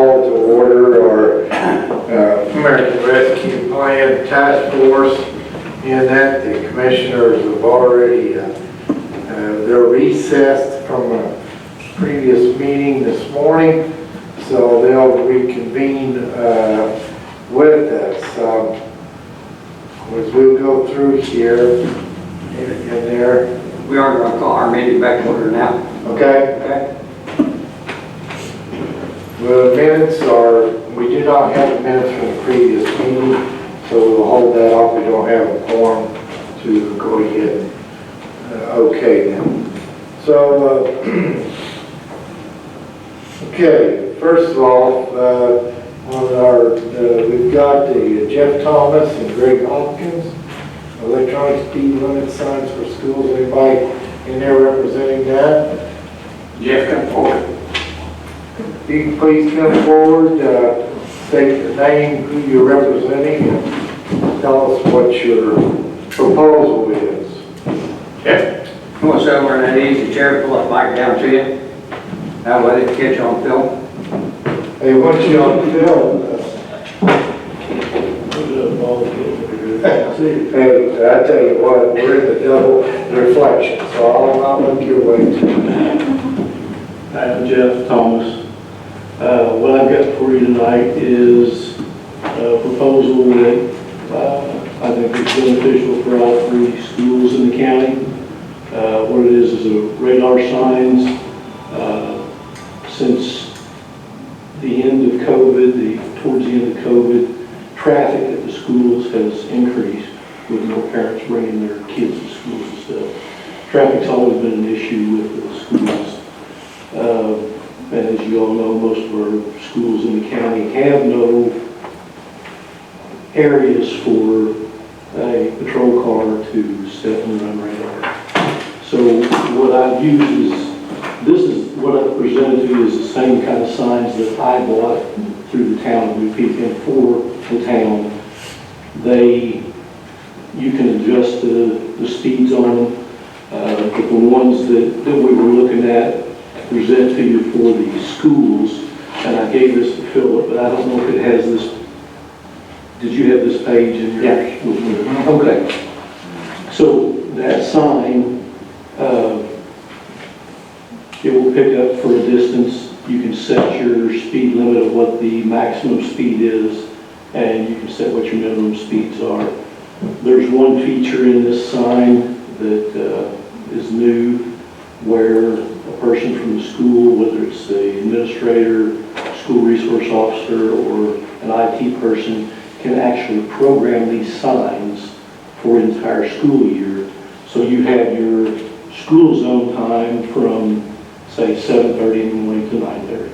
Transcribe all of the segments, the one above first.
call to order our American Rescue Plan Task Force, in that the commissioners have already, they're recessed from a previous meeting this morning, so they'll reconvene with us. As we'll go through here in there. We are going to call our meeting back to order now. Okay? Okay. The minutes are, we do not have the minutes from the previous meeting, so we'll hold that off. We don't have a quorum to go ahead and okay them. So, okay, first of all, on our, we've got the Jeff Thomas and Greg Hopkins, electronic speed limit signs for schools. Anybody in there representing that? Jeff, come forward. You can please come forward, state the name, who you're representing, and tell us what your proposal is. Jeff? You want to sit over in that easy chair, pull that mic down to you? That way they can catch you on film. Hey, once you're on film, hey, I tell you what, we're in the double reflection, so I'll look your way too. I'm Jeff Thomas. What I've got for you tonight is a proposal that I think is beneficial for all three schools in the county. What it is a radar signs. Since the end of COVID, towards the end of COVID, traffic at the schools has increased with more parents bringing their kids to schools and stuff. Traffic's always been an issue with the schools. And as you all know, most of our schools in the county have no areas for a patrol car to set and run radar. So what I've used is, this is what I've presented to you is the same kind of signs that I bought through the town of New Peak and for the town. You can adjust the speeds on them. But the ones that we were looking at present to you for the schools, and I gave this to Philip, but I don't know if it has this. Did you have this page in your? Yeah. Okay. So that sign, it will pick up for a distance. You can set your speed limit of what the maximum speed is, and you can set what your minimum speeds are. There's one feature in this sign that is new, where a person from the school, whether it's the administrator, school resource officer, or an IT person, can actually program these signs for an entire school year. So you have your school zone time from, say, 7:30 in the morning to 9:30,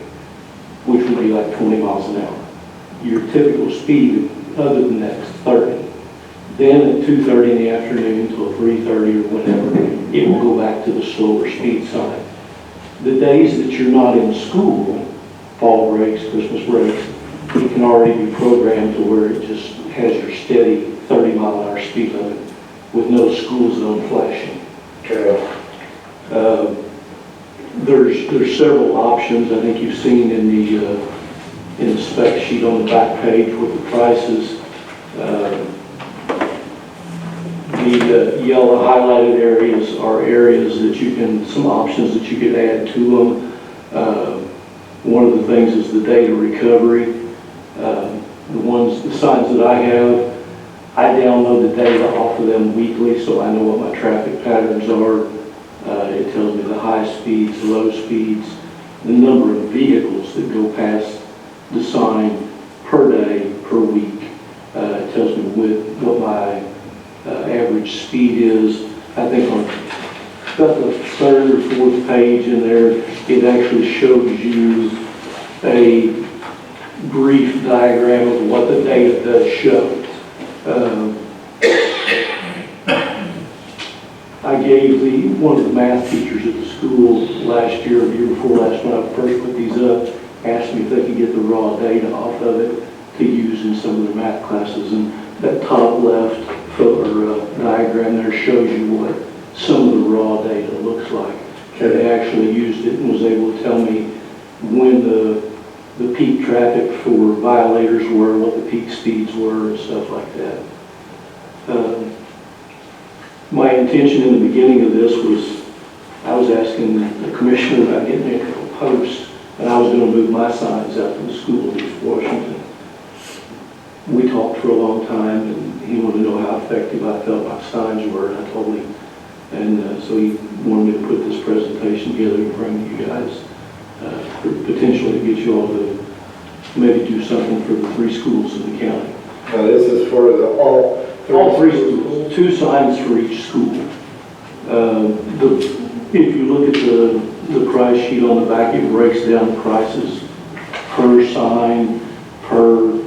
which would be like 20 miles an hour. Your typical speed, other than that, is 30. Then at 2:30 in the afternoon till 3:30 or whatever, it will go back to the slower speed sign. The days that you're not in school, fall breaks, Christmas breaks, it can already be programmed to where it just has your steady 30-mile-an-hour speed limit with no school zone flashing. Okay. There's several options. I think you've seen in the spec sheet on the back page with the prices. The yellow highlighted areas are areas that you can, some options that you could add to them. One of the things is the data recovery. The signs that I have, I download the data off of them weekly, so I know what my traffic patterns are. It tells me the high speeds, low speeds, the number of vehicles that go past the sign per day, per week. It tells me what my average speed is. I think on about the third or fourth page in there, it actually shows you a brief diagram of what the data does show. I gave one of the math teachers at the school last year, or the year before last, when I first put these up, asked me if they could get the raw data off of it to use in some of their math classes. And that top left diagram there shows you what some of the raw data looks like. Okay. They actually used it and was able to tell me when the peak traffic for violators were, what the peak speeds were, and stuff like that. My intention in the beginning of this was, I was asking the commissioner about getting a couple posts, and I was going to move my signs out to the school in East Washington. We talked for a long time, and he wanted to know how effective I felt my signs were, and I told him. And so he wanted me to put this presentation together and bring to you guys, potentially get you all to maybe do something for the 3 schools in the county. Now, this is for all All 3 schools, 2 signs for each school. If you look at the price sheet on the back, it breaks down the prices per sign, per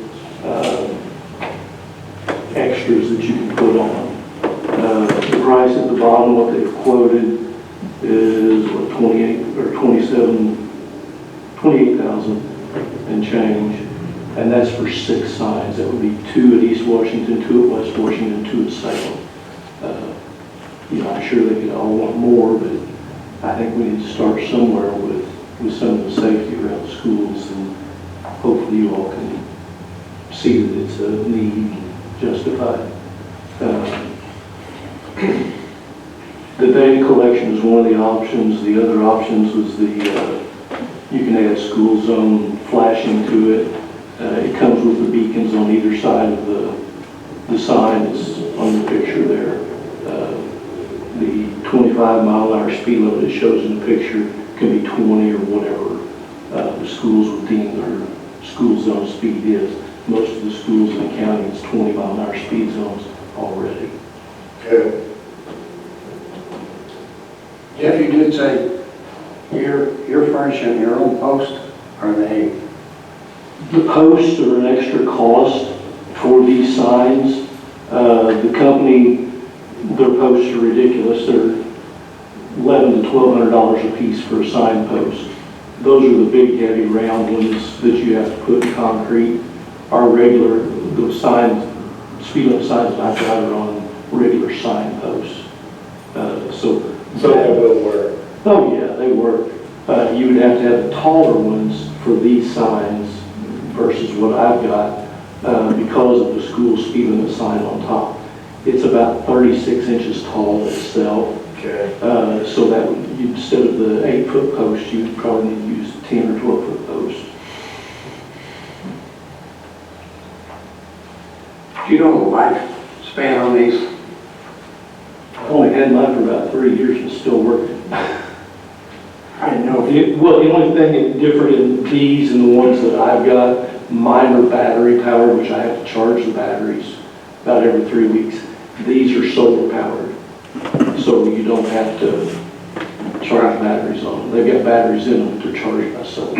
extras that you can put on. The price at the bottom, what they've quoted is what, 28,000 and change, and that's for 6 signs. That would be 2 at East Washington, 2 at West Washington, 2 at Salem. I'm sure they could all want more, but I think we need to start somewhere with some of the safety around the schools, and hopefully you all can see that it's a need justified. The data collection is one of the options. The other options was you can add school zone flashing to it. It comes with the beacons on either side of the sign. It's on the picture there. The 25-mile-an-hour speed limit it shows in the picture can be 20 or whatever the schools would deem their school zone speed is. Most of the schools in the county, it's 20-mile-an-hour speed zones already. Okay. Jeff, you did say you're furnishing your own post, or they? The posts are an extra cost for these signs. The company, their posts are ridiculous. They're $1,100 to $1,200 a piece for a sign post. Those are the big, heavy, round ones that you have to put in concrete. Our regular, the signs, speed limit signs that I've got are on regular sign posts. So that will work. Oh yeah, they work. You would have to have the taller ones for these signs versus what I've got because of the school speed limit sign on top. It's about 36 inches tall itself. Okay. So that would, instead of the 8-foot post, you'd probably need to use 10 or 12-foot posts. Do you know the lifespan on these? I've only had mine for about 3 years and it's still working. I didn't know. Well, the only thing that's different in these and the ones that I've got, mine are battery powered, which I have to charge the batteries about every 3 weeks. These are solar powered, so you don't have to charge batteries on them. They've got batteries in them, but they're charged by solar.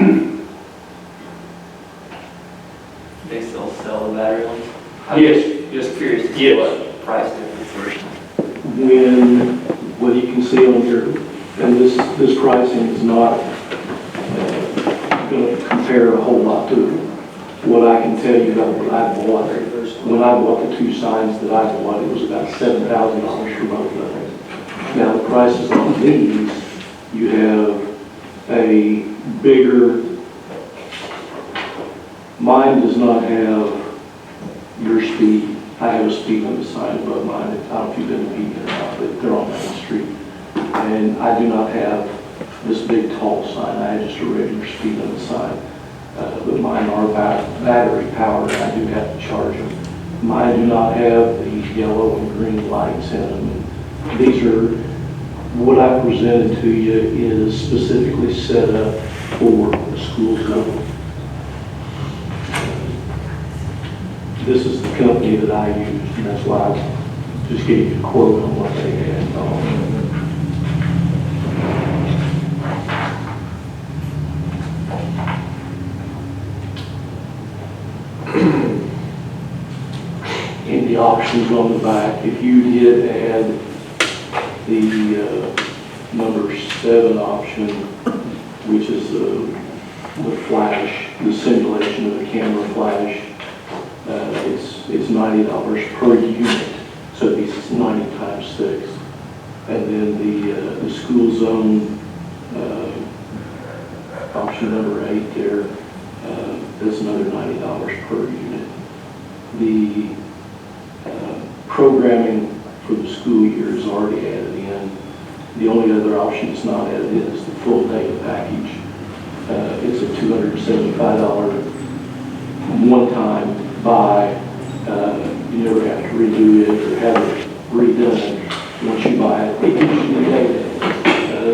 They still sell the battery ones? Yes. Just curious to see Yes. what price difference Well, you can see on here, and this pricing is not going to compare a whole lot to what I can tell you about what I bought. When I bought the 2 signs that I bought, it was about $7,000 for both of them. Now the prices on these, you have a bigger, mine does not have your speed. I have a speed limit sign above mine. I don't know if you've been to Pekin or not, but they're on Main Street. And I do not have this big tall sign. I have just a regular speed limit sign. But mine are battery powered. I do have to charge them. Mine do not have these yellow and green lights in them. And these are, what I presented to you is specifically set up for the school zone. This is the company that I used, and that's why I just gave you a quote on what they had. In the options on the back, if you did add the number 7 option, which is the flash, the simulation of the camera flash, it's $90 per unit, so it'd be 90 times 6. And then the school zone option number 8 there, that's another $90 per unit. The programming for the school year is already added in. The only other option that's not added in is the full data package. It's a $275 one-time buy. You never have to redo it or have it redone. Once you buy it, it gives you the data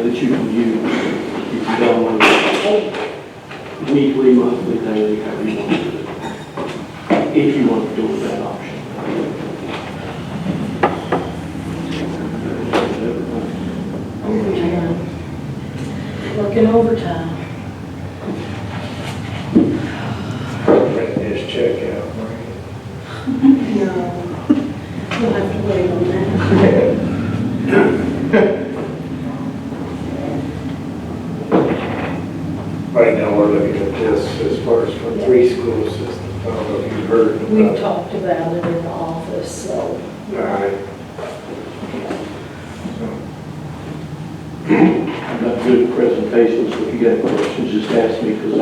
that you can use. You can download it weekly, monthly, daily, however you want to do it, if you want to go with that option. Overtime. Working overtime. Print this check out, No, we'll have to wait on that. Right now, we're looking at this as far as for 3 school systems. I don't know if you've heard about We've it. talked about it in the office, so. All right. I'm not good at presentations, so if you got questions, just ask me, because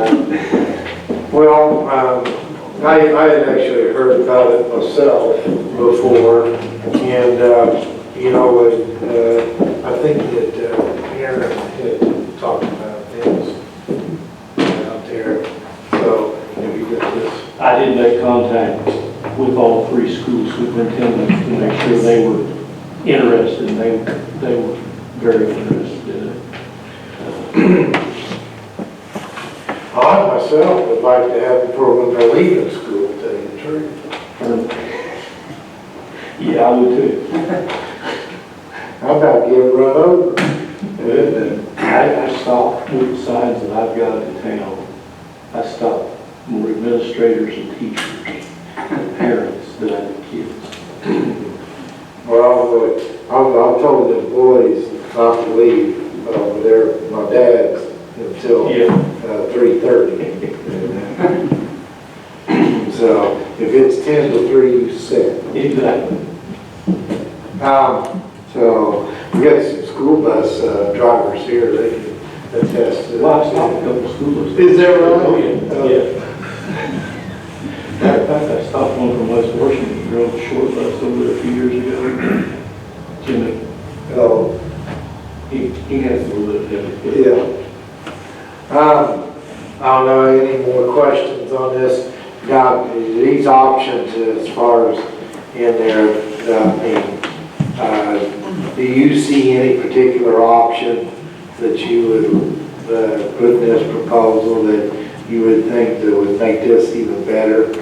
Well, I had actually heard about it myself before, and, you know, I think that Aaron had talked about this out there. So, if you got this. I did make contact with all 3 school superintendents to make sure they were interested, and they were very interested in it. I myself would like to have it for when they're leaving school, to tell you the truth. Yeah, I would too. How about getting run over? I stopped with the signs that I've got in town. I stopped more administrators and teachers, and parents than I did kids. Well, I've told the boys not to leave, my dad's until 3:30. So if it's 10 to 3, you sit. Exactly. So we got some school bus drivers here, they can attest to Well, I that. stopped a couple of schools. Is that right? Oh, yeah. Matter of fact, I stopped one from West Washington, drove a short bus over there a few years ago. Jimmy, Oh, he has a little bit of heavy. yeah. I don't know, any more questions on this? Now, these options as far as in there, do you see any particular option that you would put in this proposal that you would think that would make this even better?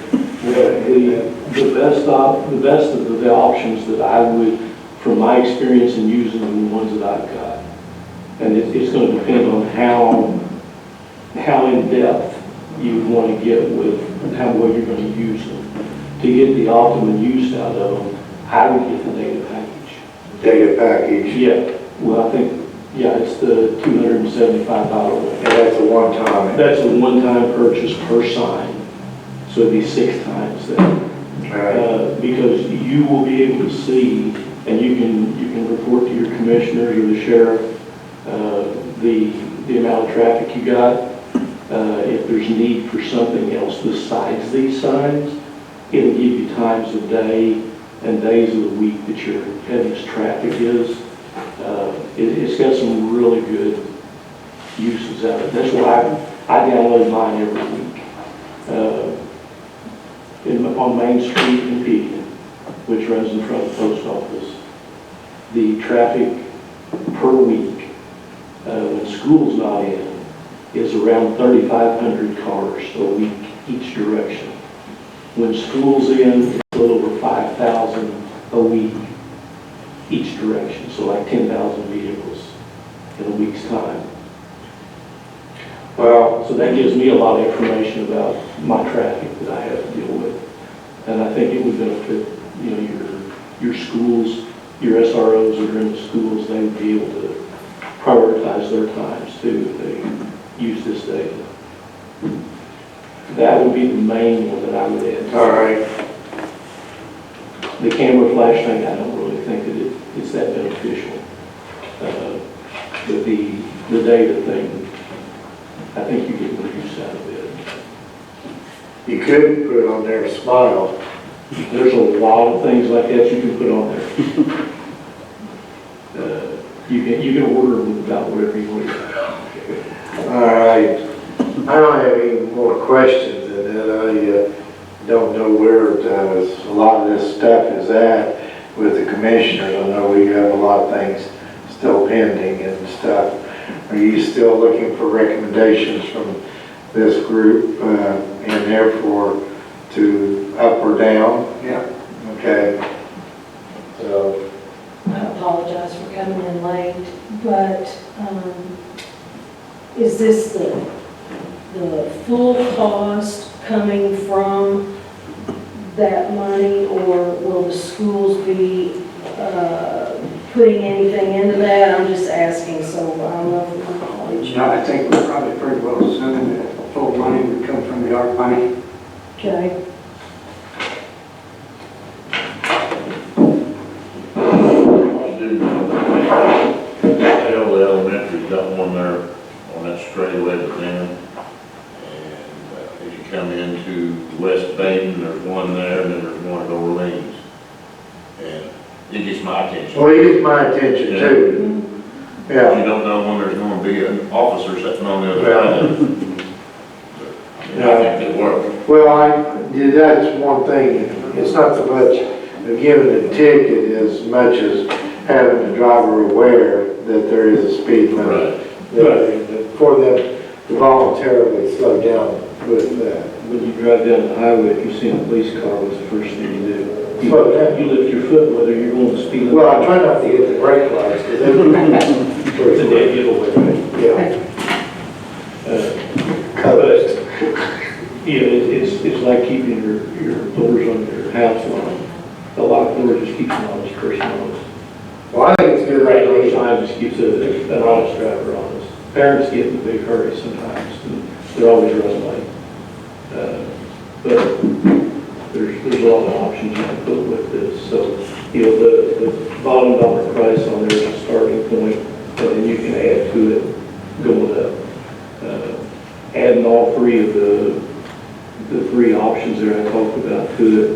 The best of the options that I would, from my experience in using them, the ones that I've got. And it's going to depend on how in depth you want to get with how well you're going to use them. To get the optimum use out of them, I would get the data package. Data package? Yeah, well, I think, it's the $275 one. And that's a one-time? That's a one-time purchase per sign, so it'd be 6 times that. Because you will be able to see, and you can report to your commissioners or the sheriff the amount of traffic you got. If there's need for something else besides these signs, it'll give you times of day and days of the week that your heaviest traffic is. It's got some really good uses out of it. That's why I download mine every week. On Main Street in Pekin, which runs in front of the post office, the traffic per week, when school's not in, is around 3,500 cars a week each direction. When school's in, it's a little over 5,000 a week each direction, so like 10,000 vehicles in a week's time. Well, So that gives me a lot of information about my traffic that I have to deal with. And I think it would benefit, your schools, your SROs that are in the schools, they would be able to prioritize their times too if they use this data. That would be the main one that I would add. all right. The camera flash thing, I don't really think that it's that beneficial. But the data thing, I think you get more use out of it. You could put on there, smile. There's a lot of things like that you can put on there. You can order them about whatever you want. All right, I don't have any more questions, and then I don't know where a lot of this stuff is at with the commissioners. I know we have a lot of things still pending and stuff. Are you still looking for recommendations from this group, and therefore to up or down? Yeah. Okay. So, I apologize for coming in late, but is this the full cost coming from that money, or will the schools be putting anything into that? I'm just asking, so I don't know if my knowledge. No, I think we're probably pretty well assuming that full money would come from the ARP money. Okay. The elementary's got one there on that straightaway to them. And if you come into West Baden, there's one there, and then there's one at Orleans. And it gets my attention. well, it gets my attention too. Yeah. You don't know when there's going to be an officer sitting on the other side of it. I think it works. Well, that's one thing. It's not so much giving a ticket as much as having the driver aware that there is a speed limit. For them to voluntarily slow down with that. When you drive down the highway, if you see a police car, what's the first thing you do? Slow down. You lift your foot whether you're going to speed limit. Well, I try not to hit the brake lights because It's a dead giveaway, right? Yeah. But, you know, it's like keeping your doors on your house locked. The locked door just keeps an honest person honest. Well, I think it's good. Regular time just keeps an honest driver honest. Parents get in a big hurry sometimes, and they're always running late. But there's a lot of options you can put with this. So, you know, the bottom dollar price on there is a starting point, and then you can add to it going up. Adding all three of the three options there I talked about to it,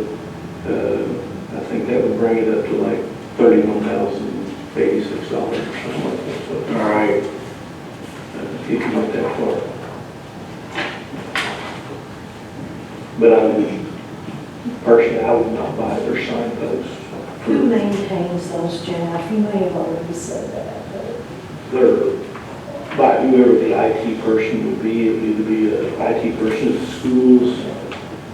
I think that would bring it up to like $31,086 or something like that. So, All right. if you went that far. But personally, I would not buy their signposts. Who maintains those, Jeff? You may have already said that, but. They're, by whoever the IT person would be, it would either be an IT person at the schools,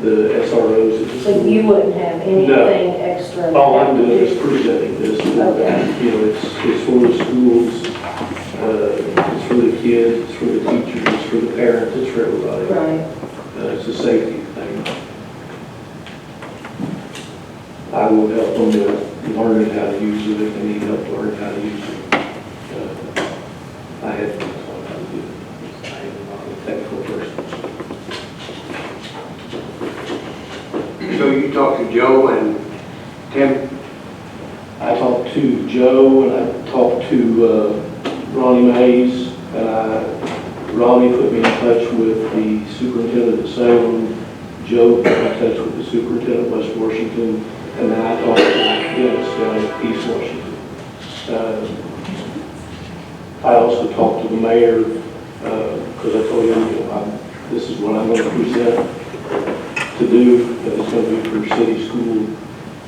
the SROs. At the So you wouldn't have anything extra? All I'm doing is presenting this. Okay. You know, it's for the schools, it's for the kids, it's for the teachers, it's for the parents, it's for everybody. Right. It's a safety thing. I will help them learn how to use it if they need help learning how to use it. I have no clue how to do it. I am not a technical person. So you talked to Joe and Tim? I talked to Joe and I talked to Ronnie Mays, and Ronnie put me in touch with the superintendent of Salem. Joe put me in touch with the superintendent of West Washington, and then I talked to Dennis down in East Washington. I also talked to the mayor because I told him, you know, this is what I'm going to present to do, and it's going to be for city school.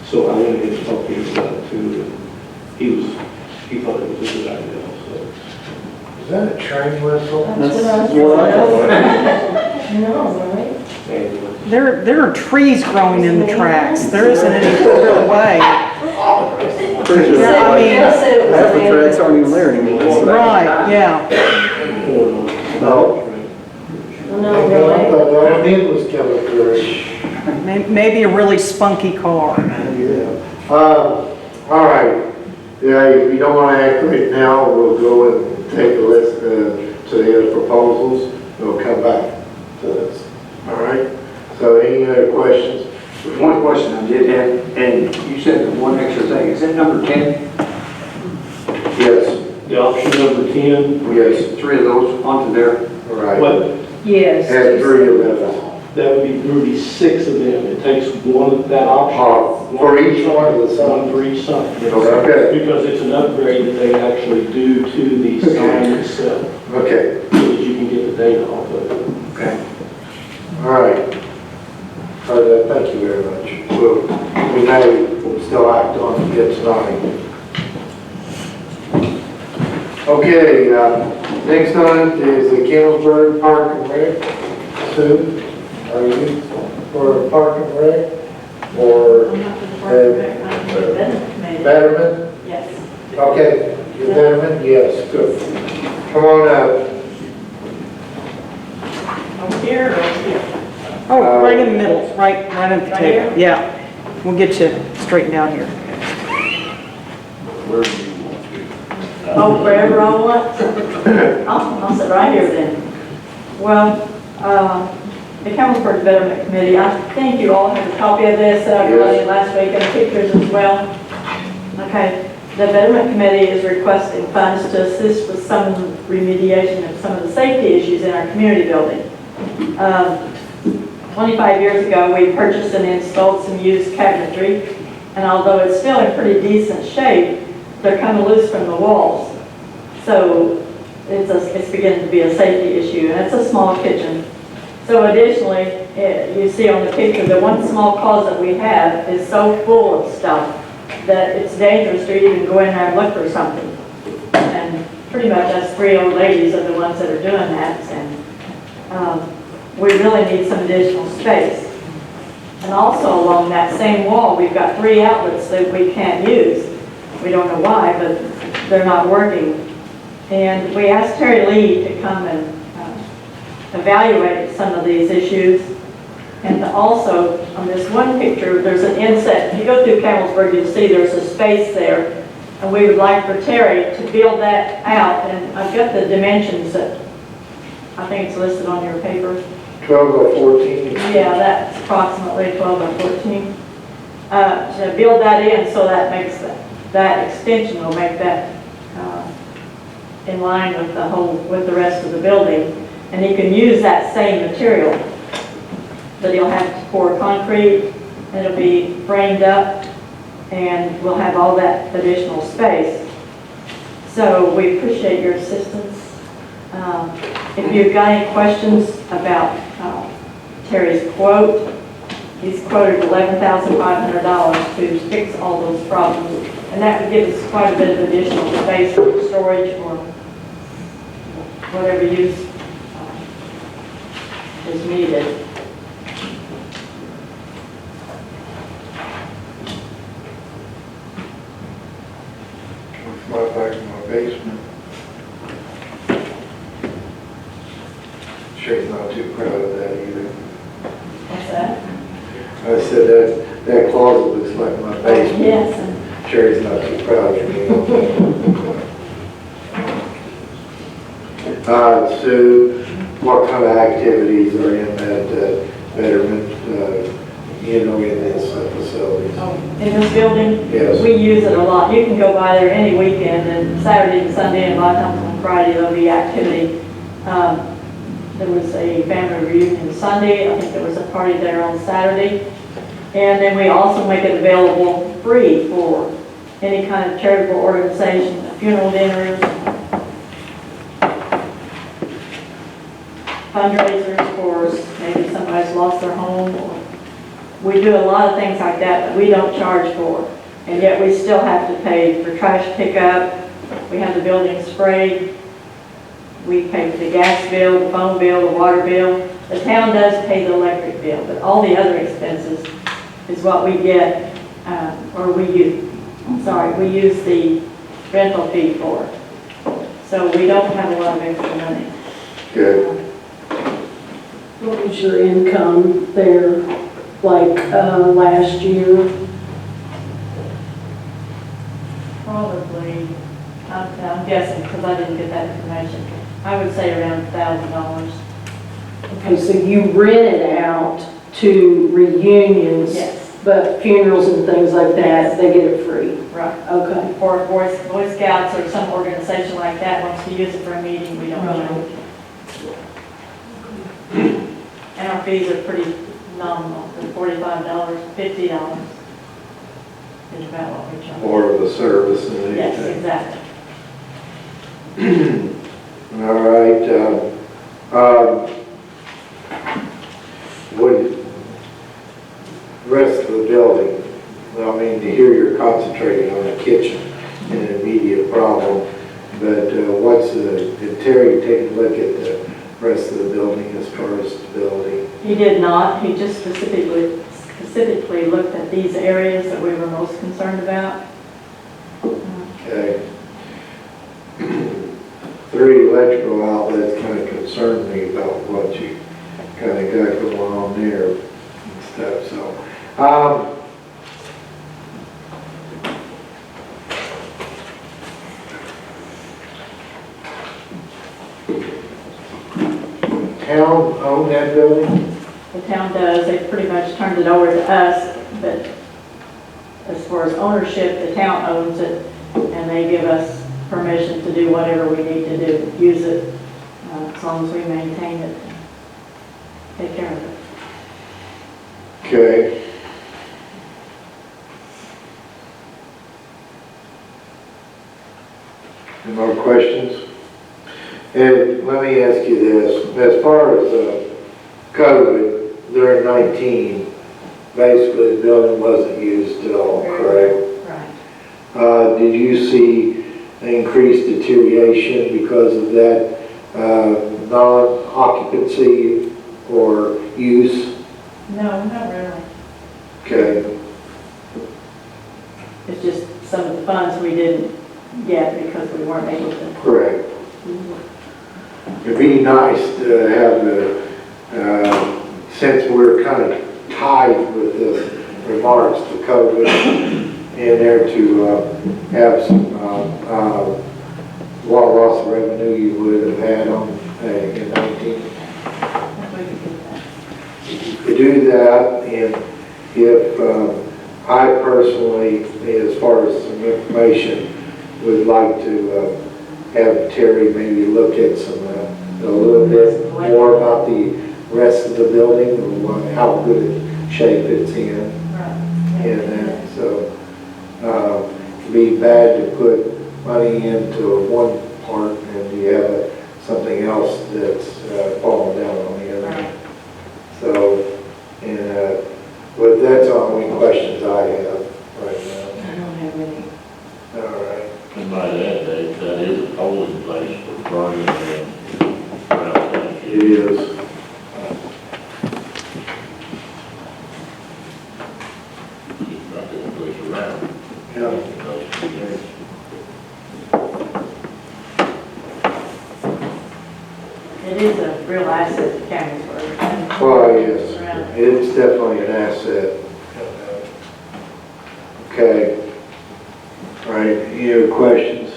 So I went ahead and talked to him about it too, and he thought it was a good idea. So. Is that a train whistle? That's what I No, right? There are trees growing in the tracks. There isn't any further away. Pretty sure Yeah, I mean, half the tracks aren't even there anymore. Right, yeah. No. No, I thought all I did was coming through. Maybe a really spunky car. Yeah. All right. Yeah, if you don't want to act right now, we'll go and take a list to the other proposals. We'll come back to this. All right? So any other questions? One question I did have, and you said the one extra thing, is that number 10? Yes. The option number 10. Yes. 3 of those onto there? All right. What? Yes. Had 3 of those. That would be 6 of them. It takes one, that option. For each one of the One signs? for each sign. yes. Okay. Because it's an upgrade that they actually do to the sign itself, Okay, so that you can get the data off of it. Okay. all right. All right, thank you very much. We may still act on it tonight. Okay, next on it is the Kingsburg Park and Rec. Sue, are you for Park and Rec? Or I'm not for the Park and Rec, I'm for the Betterment Committee. Betterment? Yes. Okay, you Betterment? Yes, good. Come on up. Over here or over here? Oh, right in the middle, right at the Right table. here? Yeah, we'll get you straightened out here. Where do you want to? Oh, wherever I want? I'll sit right here then. Well, the Councilburg Betterment Committee, I think you all have a copy of this that I provided last week and pictures as well. Okay, the Betterment Committee is requesting funds to assist with some remediation of some of the safety issues in our community building. 25 years ago, we purchased and installed some used cabinetry, and although it's still in pretty decent shape, they're kind of loose from the walls. So it's beginning to be a safety issue, and it's a small kitchen. So additionally, you see on the picture, the one small closet we have is so full of stuff that it's dangerous to even go in there and look for something. And pretty much us 3 old ladies are the ones that are doing that, and we really need some additional space. And also along that same wall, we've got 3 outlets that we can't use. We don't know why, but they're not working. And we asked Terry Lee to come and evaluate some of these issues. And also, on this one picture, there's an inset. If you go through Campbellsburg, you'll see there's a space there. And we would like for Terry to build that out. And I've got the dimensions that I think it's listed on your paper. 12 or 14? Yeah, that's approximately 12 or 14. To build that in so that makes that extension will make that in line with the rest of the building. And he can use that same material, but he'll have to pour concrete, and it'll be framed up, and we'll have all that additional space. So we appreciate your assistance. If you've got any questions about Terry's quote, he's quoted $11,500 to fix all those problems, and that would give us quite a bit of additional space for storage or whatever use is needed. Right back in my basement. Sherry's not too proud of that either. What's that? I said that closet looks like my basement. Yes, and Sherry's not too proud of me. Sue, what kind of activities are in that Betterment, in this facility? in this building, Yes. we use it a lot. You can go by there any weekend, and Saturday and Sunday, and a lot of times on Friday, there'll be activity. There was a family reunion Sunday. I think there was a party there on Saturday. And then we also make it available free for any kind of charitable organization, funeral dinners, fundraisers for maybe somebody's lost their home. We do a lot of things like that that we don't charge for. And yet we still have to pay for trash pickup. We have the building sprayed. We pay for the gas bill, the phone bill, the water bill. The town does pay the electric bill, but all the other expenses is what we get, we use the rental fee for. So we don't have a lot of extra money. Good. What was your income there, like, last year? Probably, I'm guessing, because I didn't get that information. I would say around $1,000. Okay, so you rent it out to reunions? Yes. But funerals and things like that, they get it free? Right. Okay. Or Boy Scouts or some organization like that wants to use it for a meeting, we don't charge. And our fees are pretty nominal, they're $45, $50 is about what we charge. More of a service than anything. Yes, exactly. All right, what, rest of the building, I mean, to hear you're concentrating on the kitchen and an immediate problem, but what's did Terry take a look at the rest of the building as far as stability? He did not, he just specifically looked at these areas that we were most concerned about. Okay. 3 electrical outlets kind of concerned me about what you kind of got going on there and stuff, so. Town own that building? The town does, they pretty much turned it over to us, but as far as ownership, the town owns it, and they give us permission to do whatever we need to do, use it, as long as we maintain it, take care of it. Okay. Any more questions? And let me ask you this, as far as COVID during 19, basically the building wasn't used at all, correct? Right. Did you see increased deterioration because of that non-occupancy or use? No, not really. Okay, It's just some of the funds we didn't get because we weren't able to. correct. It'd be nice to have the, since we're kind of tied with this remarks to COVID, in there to have some, what loss of revenue you would have had on, in 19. You could do that, and if I personally, as far as some information, would like to have Terry maybe look at some, a little bit more about the rest of the building, and how good a shape it's in. Right. And so, it'd be bad to put money into one part and you have something else that's falling down on the other. Right. So, and, but that's all the only questions I have right now. I don't have any. All right. And by that, that is a polling place for burning and around that. It is. Just about the only place around. Yeah. It is a real asset to Campbellsburg. Well, yes, it's definitely an asset. Okay. All right, any other questions?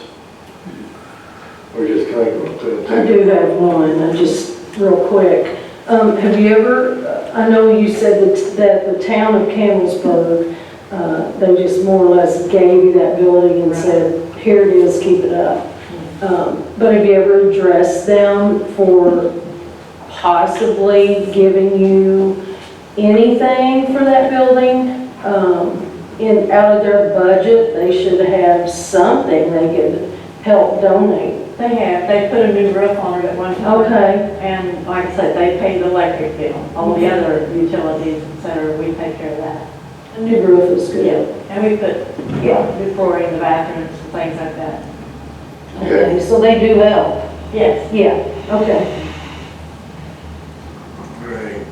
We're just kind of going to. I do have one, just real quick. Have you ever, I know you said that the town of Campbellsburg, they just more or less gave you that building and said, here it is, keep it up. But have you ever addressed them for possibly giving you anything for that building? Out of their budget, they should have something they could help donate. They have, they put a new roof on it at one time. Okay, And like I said, they pay the electric bill. All the other utilities, et cetera, we take care of that. a new roof is good. And we put, new flooring in the bathrooms and things like that. Okay, so they do help. Yes. Yeah, okay. Right.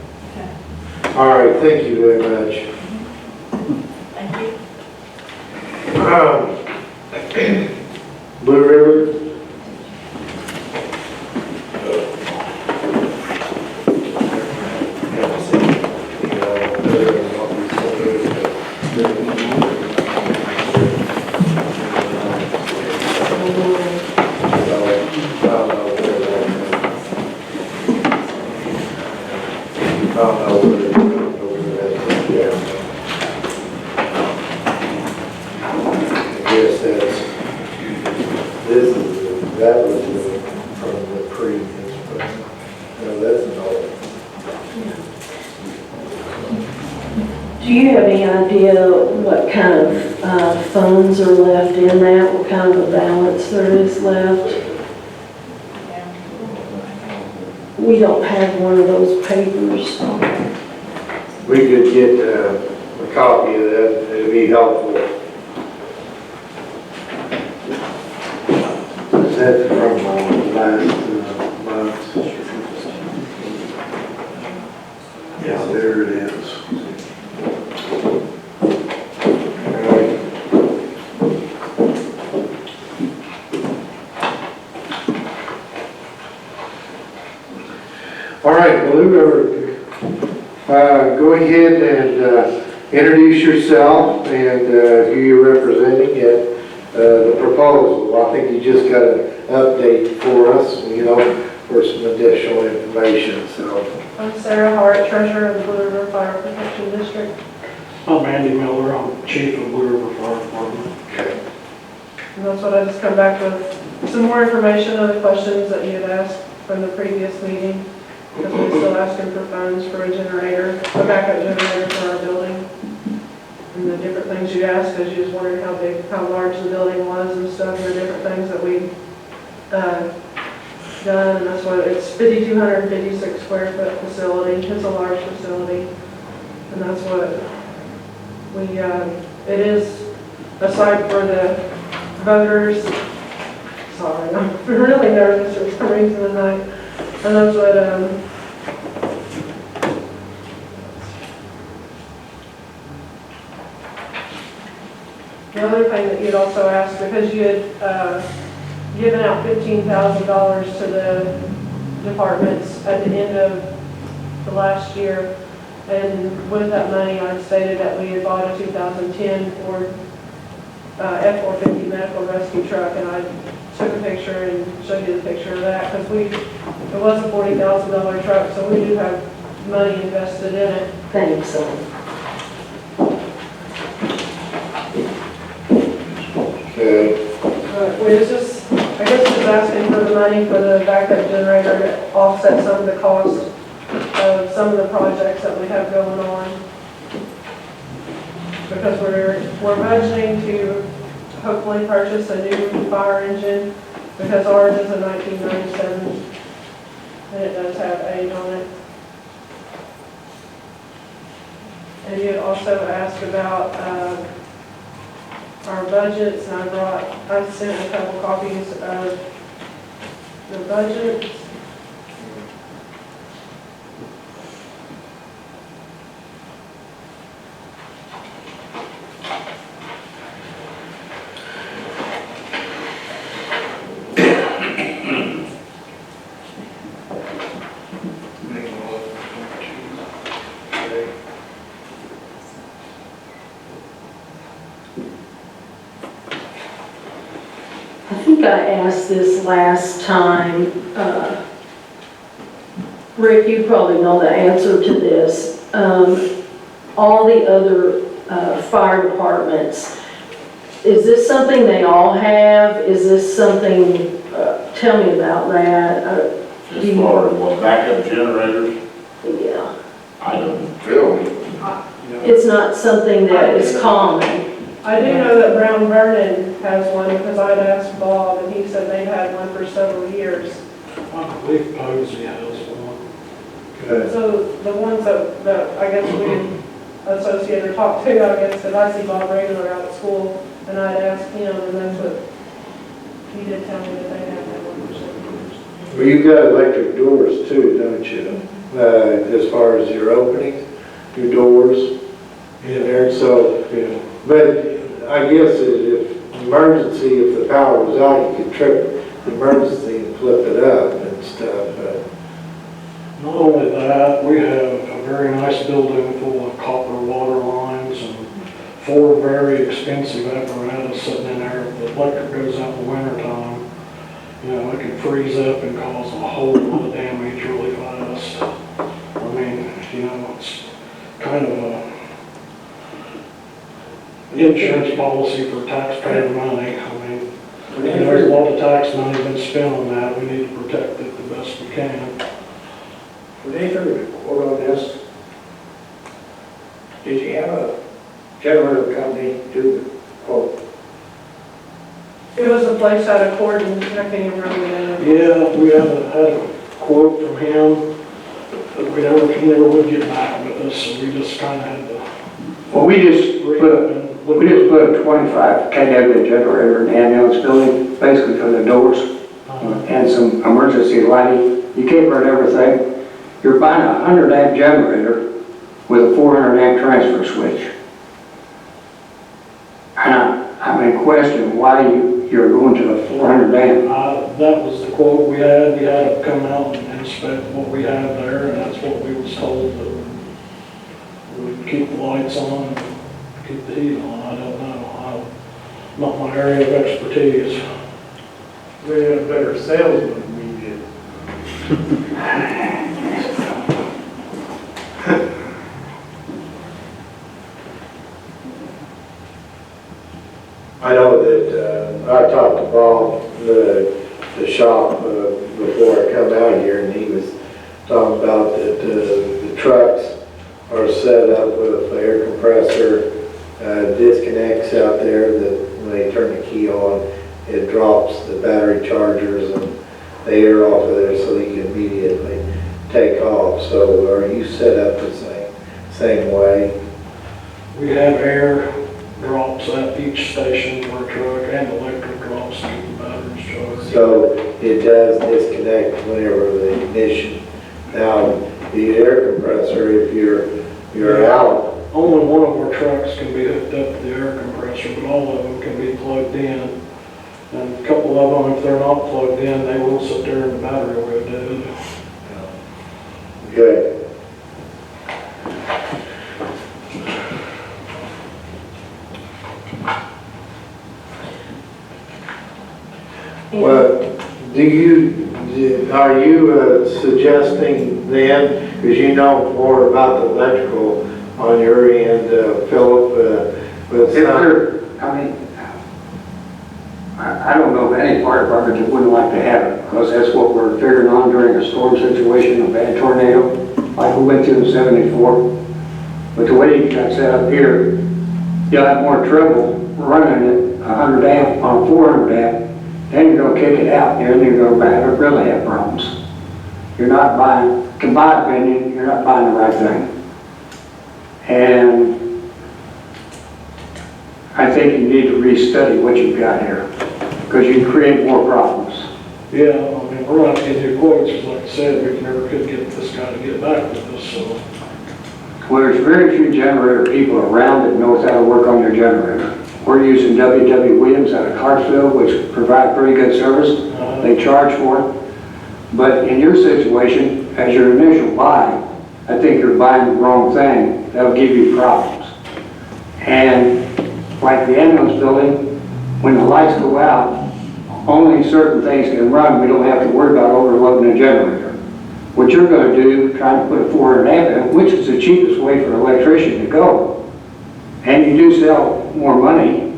All right, thank you very much. Thank you. Blue River? Do you have any idea what kind of funds are left in that? What kind of a balance there is left? We don't have one of those papers. We could get a copy of that, it'd be helpful. Is that from last month? Yeah, there it is. All right, well, whoever, go ahead and introduce yourself and who you're representing at the proposal. I think you just got an update for us, for some additional information, so. I'm Sarah Hart, treasurer of the Blue River Fire Protection District. I'm Andy Miller, I'm chief of Blue River Fire Department. Okay. And that's what I just come back with, some more information on the questions that you had asked from the previous meeting. Because we're still asking for funds for a generator, a backup generator for our building. And the different things you asked, because you was wondering how large the building was and stuff, and the different things that we've done. And that's what, it's 5,256 square foot facility. It's a large facility. And that's what we, it is, aside for the voters, sorry, I'm really nervous, it's some reason tonight. And that's what, the other thing that you'd also asked, because you had given out $15,000 to the departments at the end of the last year, and with that money, I stated that we had bought a 2010 Ford F-450 medical rescue truck, and I took a picture and showed you the picture of that, because it was a $40,000 truck, so we do have money invested in it. Thanks. Okay. We was just, I guess just asking for the money for the backup generator to offset some of the cost of some of the projects that we have going on. Because we're budgeting to hopefully purchase a new fire engine, because ours is a 1997, and it does have age on it. And you had also asked about our budgets, and I sent a couple copies of the budgets. I think I asked this last time. Rick, you probably know the answer to this. All the other fire departments, is this something they all have? Is this something, tell me about that. As far as what backup generators, Yeah. I don't feel. It's not something that is common. I do know that Brown Vernon has one, because I'd asked Bob, and he said they've had one for several years. I believe Posey has one. Okay. So the ones that I guess we associate or talk to, I guess, because I see Bob regular out at school, and I'd ask him, and that's what he did tell me, that they have had one for several years. Well, you've got electric doors too, don't you? As far as your openings, your doors in there, so, but I guess if emergency, if the power was out, you could trip the emergency and flip it up and stuff, but. Not only that, we have a very nice building full of copper water lines and 4 very expensive apparatus sitting in there. If the electric goes out in the wintertime, it can freeze up and cause a whole lot of damage really fast. I mean, it's kind of a insurance policy for taxpayer money. I mean, there's a lot of tax money been spent on that. We need to protect it the best we can. Would they figure a quote on this? Did you have a generator company do the quote? It was a place out of court, and I can't even remember the name. Yeah, we had a quote from him, but he never would get back with us, so we just kind of had to. Well, we just put a 25 kW generator in the ambulance building, basically for the doors and some emergency lighting. You can't run everything. You're buying a 100 amp generator with a 400 amp transfer switch. And I'm in question why you're going to the 400 amp. That was the quote we had. We had to come out and inspect what we had there, and that's what we was told, that we'd keep the lights on, and keep the heat on. I don't know. Not my area of expertise. We had a better salesman than we did. I know that, I talked to Bob, the shop, before I come out here, and he was talking about that, the trucks are set up with a air compressor, disconnects out there, that when they turn the key on, it drops the battery chargers and the air off of there so you can immediately take off. So are you set up the same way? We have air drops at each station for a truck and electric drops to keep the batteries charged. So it does disconnect whenever the ignition. Now, the air compressor, if you're out, Only one of our trucks can be hooked up to the air compressor, but all of them can be plugged in. And a couple of them, if they're not plugged in, they will sit there and the battery will go dead. good. Well, are you suggesting then, because you know more about the electrical on your end, Philip, with If there, I don't know of any fire department that wouldn't like to have it, because that's what we're figuring on during a storm situation, a bad tornado, like we went through in '74. But the way you got set up here, you'll have more trouble running it 100 amp on 400 amp, then you're gonna kick it out, and then you're gonna really have problems. You're not buying, in my opinion, you're not buying the right thing. And I think you need to restudy what you've got here, because you create more problems. Yeah, I mean, we're not getting new quotes, because like I said, we never could get this guy to get back with us, so. Well, there's very few generator people around that knows how to work on their generator. We're using W.W. Williams out of Clarksville, which provide pretty good service. They charge for it. But in your situation, as your initial buy, I think you're buying the wrong thing. That'll give you problems. And like the ambulance building, when the lights go out, only certain things can run. We don't have to worry about overloading the generator. What you're going to do, trying to put a 400 amp in, which is the cheapest way for an electrician to go, and you do sell more money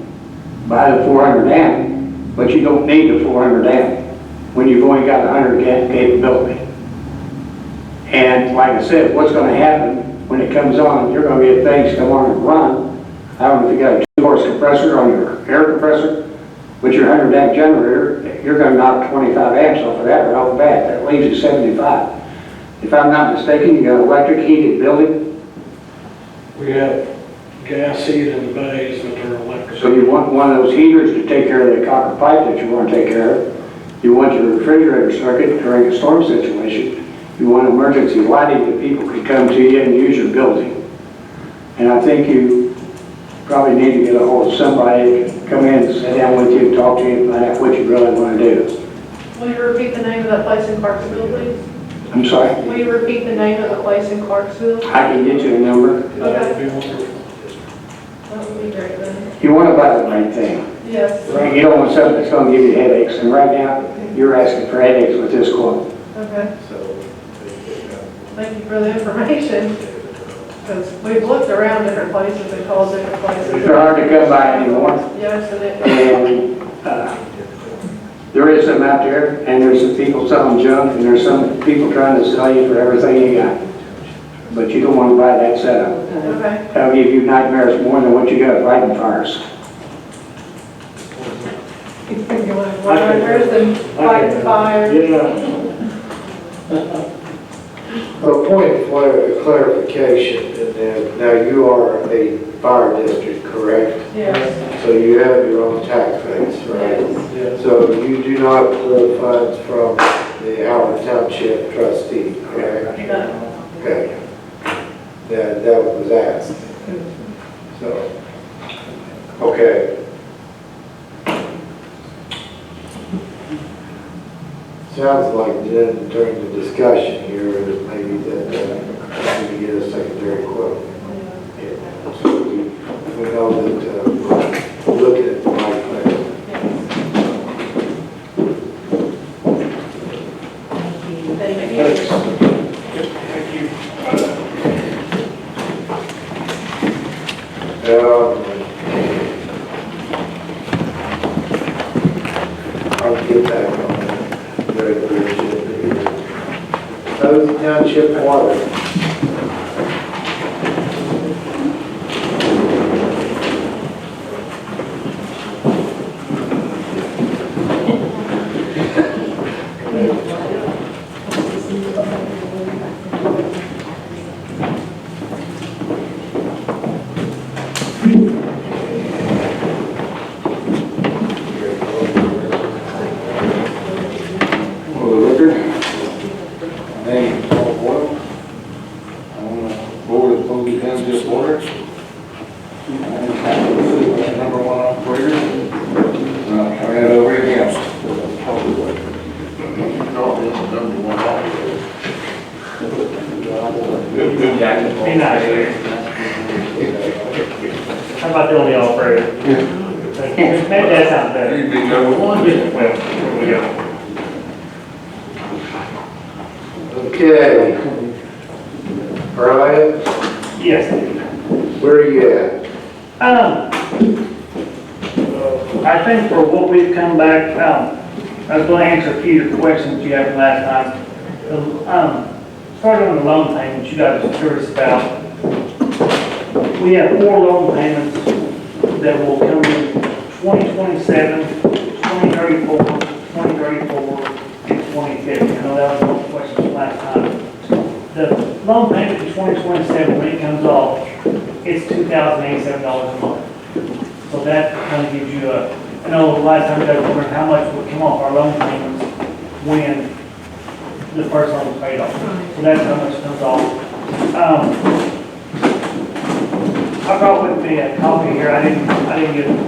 by the 400 amp, but you don't need the 400 amp when you've only got 100 amp capability. And like I said, what's going to happen when it comes on, you're going to get things come on and run. I don't know if you got a 2-horse compressor on your air compressor, but your 100 amp generator, you're going to knock 25 amps off of that right off the bat. That leaves you 75. If I'm not mistaken, you got an electric heated building. We have gas heat in the bays, but they're electric. So you want one of those heaters to take care of the copper pipe that you want to take care of. You want your refrigerator circuit during a storm situation. You want emergency lighting that people can come to you and use your building. And I think you probably need to get a hold of somebody to come in and sit down with you and talk to you and find out what you really want to do. Will you repeat the name of that place in Clarksville, please? I'm sorry? Will you repeat the name of the place in Clarksville? I can get you a number. That would be wonderful. That would be great then. You want to buy the right thing. Yes, You don't want something that's going to give you headaches. And right now, you're asking for headaches with this quote. okay. Thank you for the information, because we've looked around different places and called different places. They're hard to come by anymore. Yes, and it, And there is some out there, and there's some people selling junk, and there's some people trying to sell you for everything you got. But you don't want to buy that setup. Okay. That'll give you nightmares more than what you got fighting fires. You want nightmares and fighting fires. A point of clarification, and then, now you are a fire district, correct? Yes. So you have your own tax base, right? Yes. So you do not pull funds from the Howard Township trustee, correct? No. Okay. That was asked. So, okay. Sounds like then during the discussion here, that maybe that we get a secondary quote. So we know that we're looking at the right place. Thank you. I'll get back on that. Very good. Those township water. How about the only operator? Maybe that sounds better. You'd be number one. Well, here we go. Okay. Brian, Yes. where are you at? I think for what we've come back, I was going to answer a few of your questions you had from last time. Starting on the loan payments, you guys are curious about. We have 4 loan payments that will come in 2027, 2034, 2034, and 2050. I know that was one of the questions from last time. The loan payment in 2027, when it comes off, it's $2,087 a month. So that kind of gives you a, I know last time you guys were wondering how much would come off our loan payments when the first loan was paid off. So that's how much comes off. I brought with me a copy here. I didn't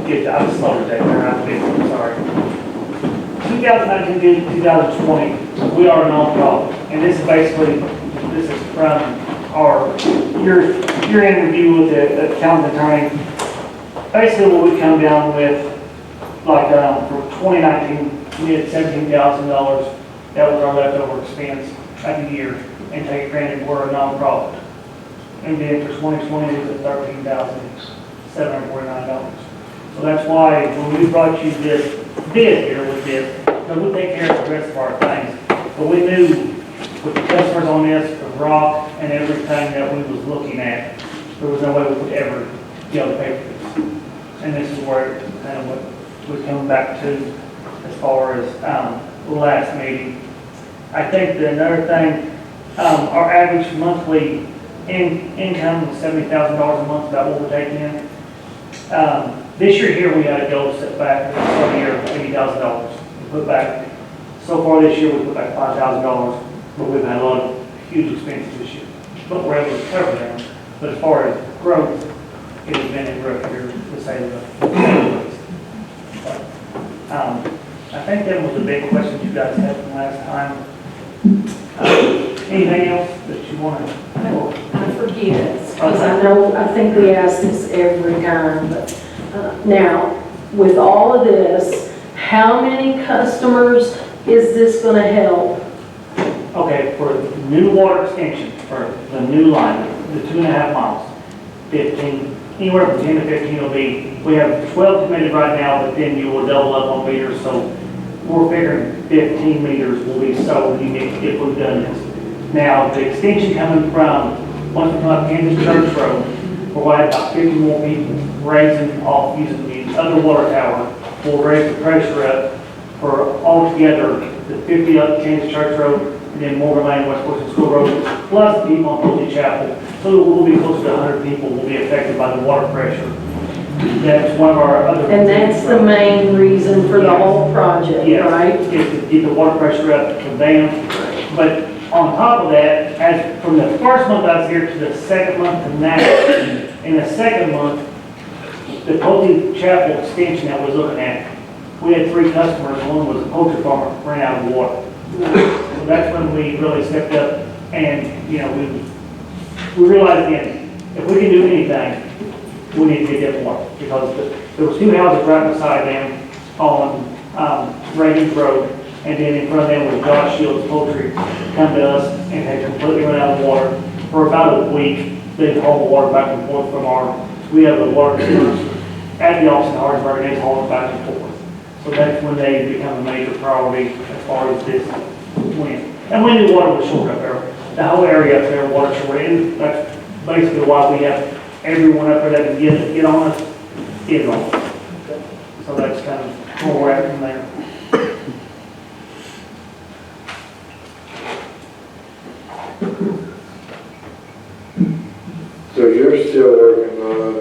get I was slow today. I'm sorry. 2019 to 2020, we are a nonprofit, and this is basically from our year-end review with the county attorney. Basically, what we come down with, like for 2019, we had $17,000. That was our leftover expense at the year, and take it granted we're a nonprofit. And then for 2020, it was $13,749. So that's why when we brought you this bid here with this, because we take care of the rest of our things, but we knew with the customers on this, the rock and everything that we was looking at, there was no way we would ever be able to pay for this. And this is where kind of what we come back to as far as the last meeting. I think that another thing, our average monthly income was $70,000 a month, about what we're taking in. This year here, we had a goal set back for the year of $80,000. We put back, so far this year, we put back $5,000, but we've had a lot of huge expenses this year. But we're able to cover them. But as far as growth, it has been a rough year, to say the least. I think that was the big question you guys had from last time. Anything else that you want to? I forget, because I think we ask this every time, but now, with all of this, how many customers is this going to help? Okay, for new water extension, for the new line, the 2.5 miles, 15, anywhere from 10 to 15 will be, we have 12 committed right now, but then you will double up on meters, so we're figuring 15 meters will be sold unique if we've done this. Now, the extension coming from, once we come up Kansas Church Road, provide about 50 more people raising off using the underwater tower. We'll raise the pressure up for altogether the 50 up Kansas Church Road, and then Morgan Lane, West Portion School Road, plus the people on Holy Chapel. So we'll be close to 100 people will be affected by the water pressure. That's one of our other. And that's the main reason for the whole project, Yes, right? is to get the water pressure up to them. But on top of that, as from the first month I was here to the second month to now, in the second month, the Holy Chapel extension that we're looking at, we had 3 customers. One was a poultry farmer, ran out of water. So that's when we really stepped up and, you know, we realized again, if we can do anything, we need to get that water. Because there was 2 houses right beside them on Reagan's Road, and then in front of them was Josh Shields Poultry, come to us and had completely run out of water. For about a week, they'd haul water back and forth from we have the water distributors at the office in Harrisburg, and they haul it back and forth. So that's when they become a major priority as far as this went. And we knew water was short up there. The whole area up there, water short, and that's basically why we have everyone up there that can get on us, is on us. So that's kind of where we're at from there. So you're still working on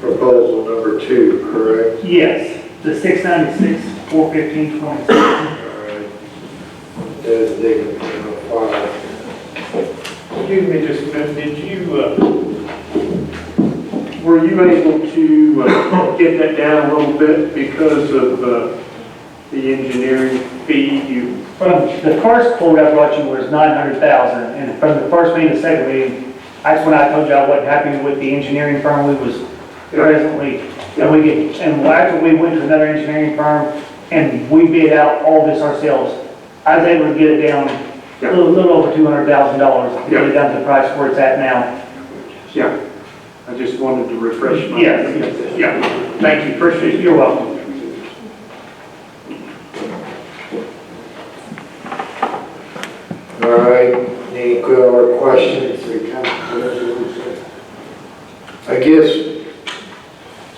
proposal number 2, correct? Yes, the 696, 415, 26. All right. There's the file. Excuse me just a minute, did you, were you able to get that down a little bit because of the engineering fee you? From the first quote I brought you was 900,000, and from the first meeting to the second meeting, that's when I told you I wasn't happy with the engineering firm we was presently. And after we went to another engineering firm and we bid out all this ourselves, I was able to get it down a little over $200,000 to get it down to the price where it's at now. Yeah, I just wanted to refresh my. Yes. Yeah, thank you, appreciate it. You're welcome. All right, any other questions? I guess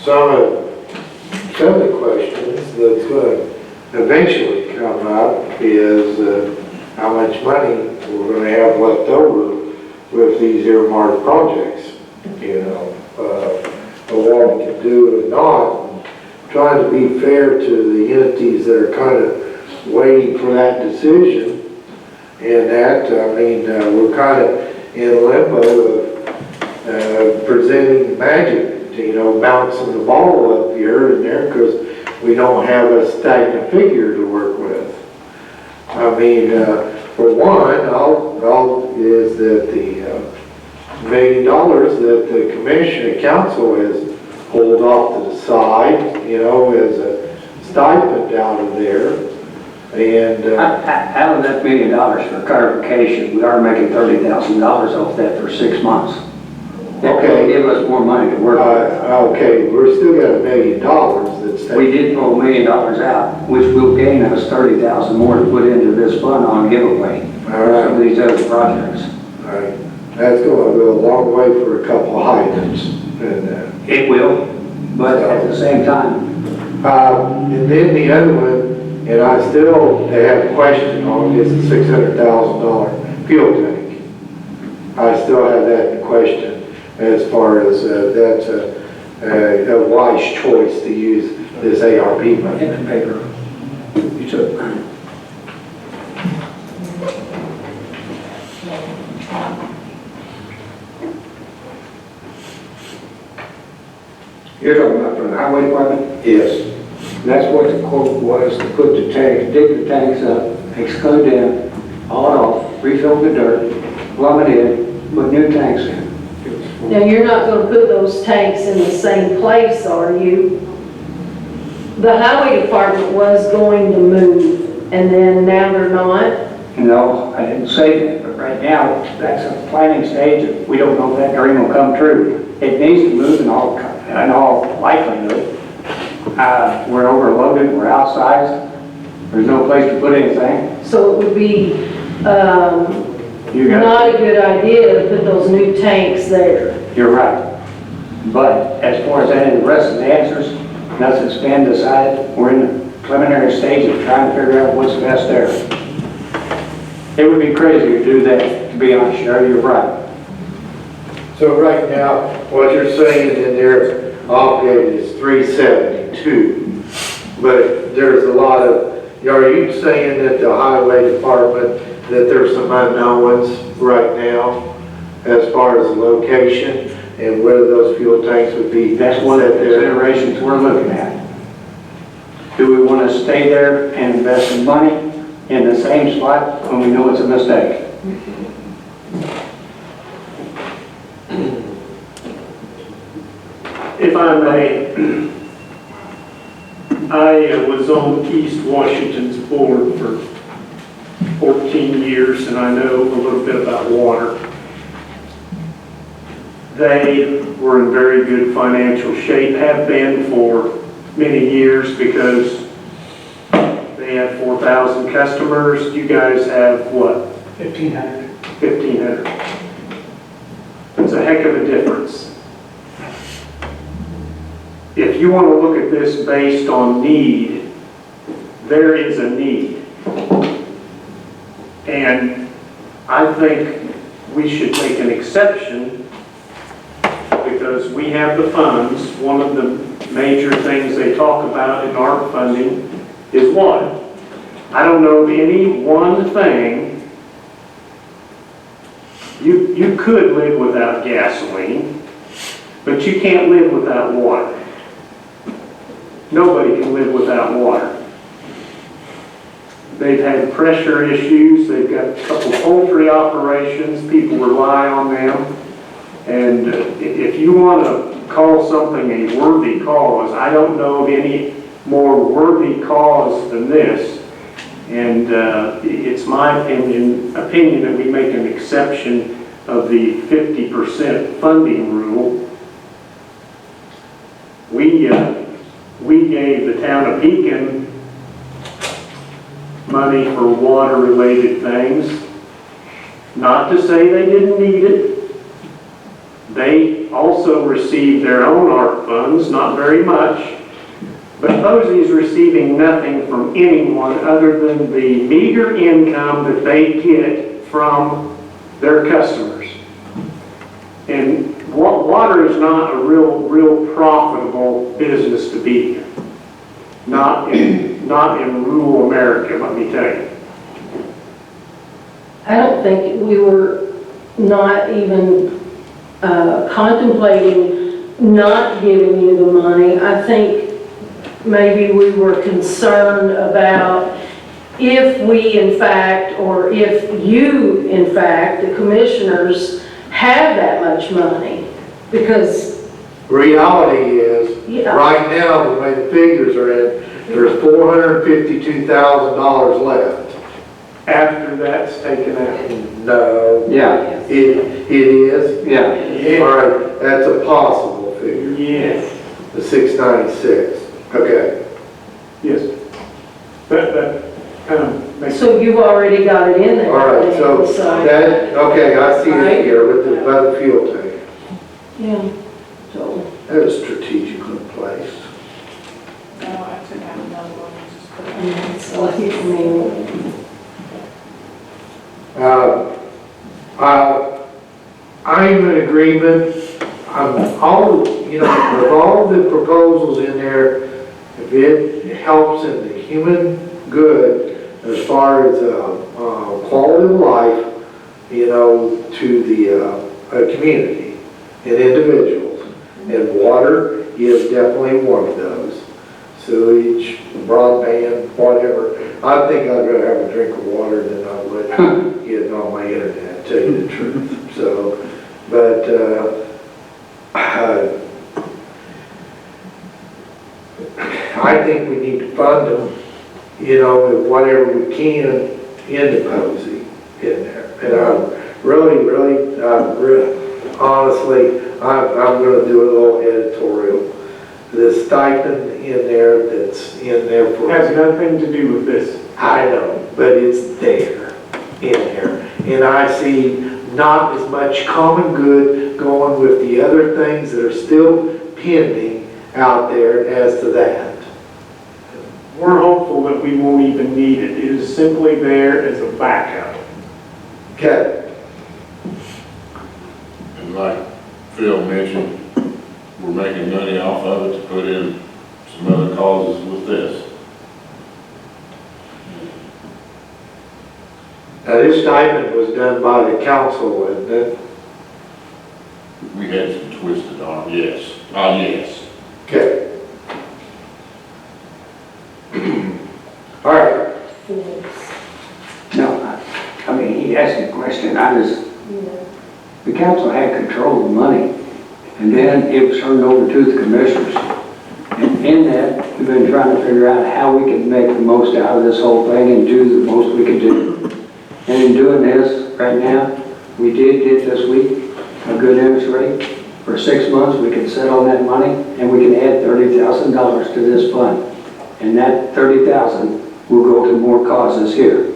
some of the questions that's going to eventually come up is how much money we're going to have left over with these earmarked projects, you know, what we can do and not. Trying to be fair to the entities that are kind of waiting for that decision. And that, I mean, we're kind of in limbo of presenting magic, you know, bouncing the ball up here and there because we don't have a stagnant figure to work with. I mean, for one, is that the $1 million that the commission and council has pulled off to the side, you know, as a stipend out of there. And Out of that $1 million, for clarification, we are making $30,000 off that for 6 months. That will give us more money to work with. okay, we're still got $1 million that's. We did pull $1 million out, which will gain us $30,000 more to put into this fund on giveaway. All right. Some of these other projects. All right, that's going to go a long way for a couple of items. And, It will, but at the same time. and then the other one, and I still have a question on, is the $600,000 fuel tank. I still have that in question as far as that's a wise choice to use this ARP money. Get the paper. You took. You're talking about from the highway department? Yes. That's what the quote was, to put the tanks, dig the tanks up, exclude them, haul it off, refill the dirt, plumb it in, put new tanks in. Now, you're not gonna put those tanks in the same place, are you? The highway department was going to move, and then now they're not? No, I didn't say that, but right now, that's a planning stage, and we don't know if that dream will come true. It needs to move in all likelihood. We're overloaded, we're outsized, there's no place to put anything. So it would be, not a good idea to put those new tanks there. You're right. But as far as any of the rest of the answers, nothing's been decided. We're in the preliminary stage of trying to figure out what's best there. It would be crazy to do that, to be honest, Sheriff, you're right. So right now, what you're saying in there, obligated is 372. But there's a lot of, are you saying that the highway department, that there's some unknowns right now as far as the location and whether those fuel tanks would be? That's one of the considerations we're looking at. Do we want to stay there and invest in money in the same spot when we know it's a mistake? If I may, I was on East Washington's board for 14 years, and I know a little bit about water. They were in very good financial shape, have been for many years, because they have 4,000 customers. You guys have what? 1,500. 1,500. It's a heck of a difference. If you want to look at this based on need, there is a need. And I think we should take an exception because we have the funds. One of the major things they talk about in ARP funding is water. I don't know of any one thing. You could live without gasoline, but you can't live without water. Nobody can live without water. They've had pressure issues. They've got a couple poultry operations. People rely on them. And if you want to call something a worthy cause, I don't know of any more worthy cause than this. And it's my opinion that we make an exception of the 50% funding rule. We gave the town of Beacon money for water-related things. Not to say they didn't need it. They also received their own ARP funds, not very much. But Posey's receiving nothing from anyone other than the meager income that they get from their customers. And water is not a real profitable business to be in. Not in rural America, let me tell you. I don't think we were not even contemplating not giving you the money. I think maybe we were concerned about if we in fact, or if you in fact, the commissioners, have that much money. Because reality is, right now, the way the figures are in, there's $452,000 left. After that's taken out. No. Yeah. It is? Yeah. All right, that's a possible figure. Yes. The 696. Okay. Yes. That kind of makes so you've already got it in there. All right, so that, okay, I see it here with the above fuel tank. Yeah, so. That is strategically placed. No, I actually have another one, just put it in. So I mean, I'm in agreement. Of all the proposals in there, if it helps in the human good as far as quality of life, to the community and individuals, and water is definitely one of those. Sewage, broadband, whatever. I think I'd rather have a drink of water than I would get on my internet, to tell you the truth. So, but I think we need to fund them, whatever we can into Posey in there. And I'm really, honestly, I'm going to do a little editorial. The stipend in there that's in there for... has nothing to do with this. I know, but it's there, in there. And I see not as much common good going with the other things that are still pending out there as to that. We're hopeful that we won't even need it. It is simply there as a backup. Okay. And like Phil mentioned, we're making money off of it to put in some other causes with this. This stipend was done by the council, wasn't it? We had some twisted arm, yes. Ah, yes. Okay. All right. No, I mean, he asked a question, the council had control of the money, and then it was turned over to the commissioners. And in that, we've been trying to figure out how we can make the most out of this whole thing and do the most we can do. And in doing this, right now, we did get this week a good interest rate. For 6 months, we can sit on that money, and we can add $30,000 to this fund. And that $30,000 will go to more causes here.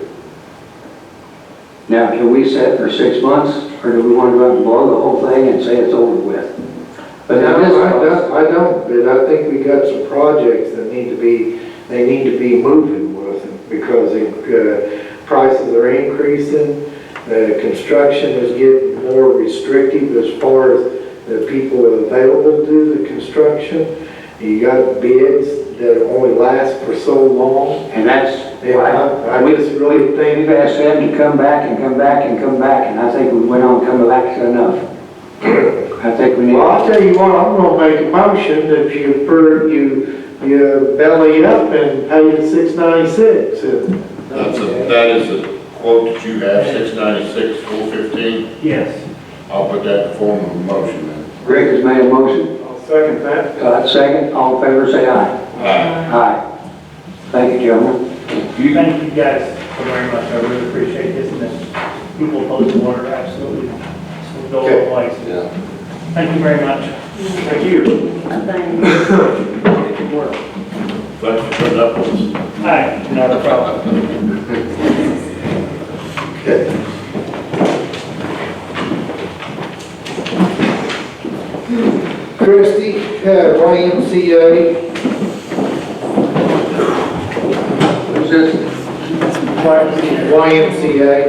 Now, can we set for 6 months, or do we want to go out and blow the whole thing and say it's over with? But No, I don't, but I think we got some projects that need to be moving with it because prices are increasing, construction is getting more restrictive as far as the people available to do the construction. You got bids that only last for so long. And that's why I just really think we've asked them to come back and come back and come back, and I think we went on coming back to enough. I think we need. Well, I'll tell you what, I'm gonna make a motion that you belly up and pay the $696. That is the quote that you have, 696, 415. Yes. I'll put that in the form of a motion then. Rick has made a motion. I'll second that. Second, all in favor, say aye. Aye. Aye. Thank you, gentlemen. Thank you guys so very much. I really appreciate this, and this people opposed to water, absolutely. So go all place. Yeah. Thank you very much. Thank you. Thanks for putting up with us. Hi, not a problem. Okay. Christie, YMCA. Who's this? YMCA.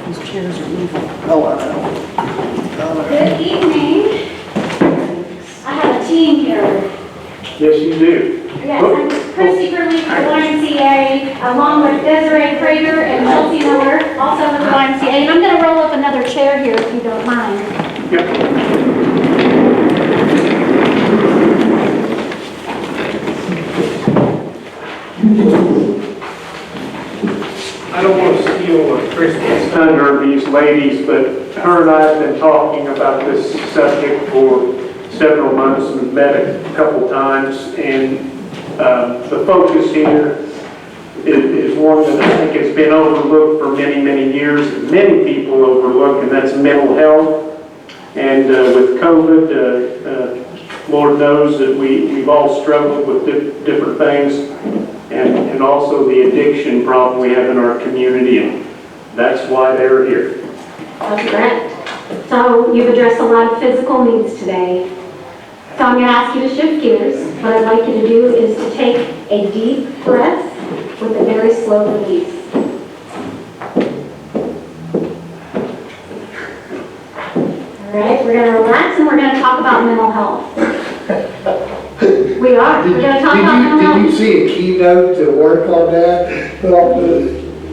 These chairs are moving. Oh, I know. Good evening. I have a team here. Yes, you do. Yes, I'm Christy Curley for the YMCA, along with Desiree Prater and Chelsea Miller, also with the YMCA. And I'm going to roll up another chair here if you don't mind. Yep. I don't want to steal Christie's thunder, these ladies, but her and I have been talking about this subject for several months and met a couple times, and the focus here is one that I think has been overlooked for many, many years. Many people overlook, and that's mental health. And with COVID, Lord knows that we've all struggled with different things, and also the addiction problem we have in our community, and that's why they're here. That's correct. So you've addressed a lot of physical needs today. So I'm going to ask you to shift gears. What I'd like you to do is to take a deep breath with a very slow release. All right, we're going to relax and we're going to talk about mental health. We are. We're going to talk about mental health. Did you see a keynote to work on that?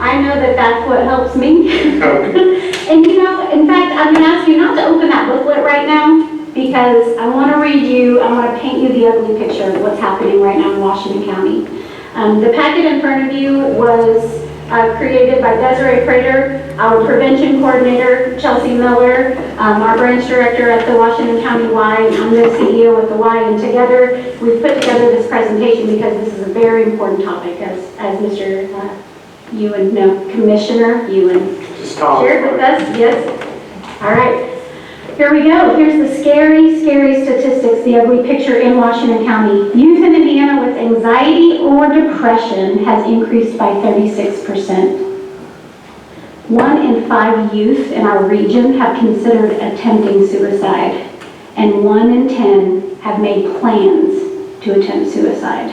I know that that's what helps me. Okay. And you know, in fact, I'm going to ask you not to open that booklet right now, because I want to read you, I want to paint you the ugly picture of what's happening right now in Washington County. The packet in front of you was created by Desiree Prater, our prevention coordinator, Chelsea Miller, our branch director at the Washington County Y, and I'm the CEO at the Y, and together we've put together this presentation because this is a very important topic, as Mr. Ewan, no, Commissioner Ewan shared with us. Yes. All right. Here we go. Here's the scary, scary statistics, the ugly picture in Washington County. Youth in Indiana with anxiety or depression has increased by 36%. 1 in 5 youth in our region have considered attempting suicide, and 1 in 10 have made plans to attempt suicide.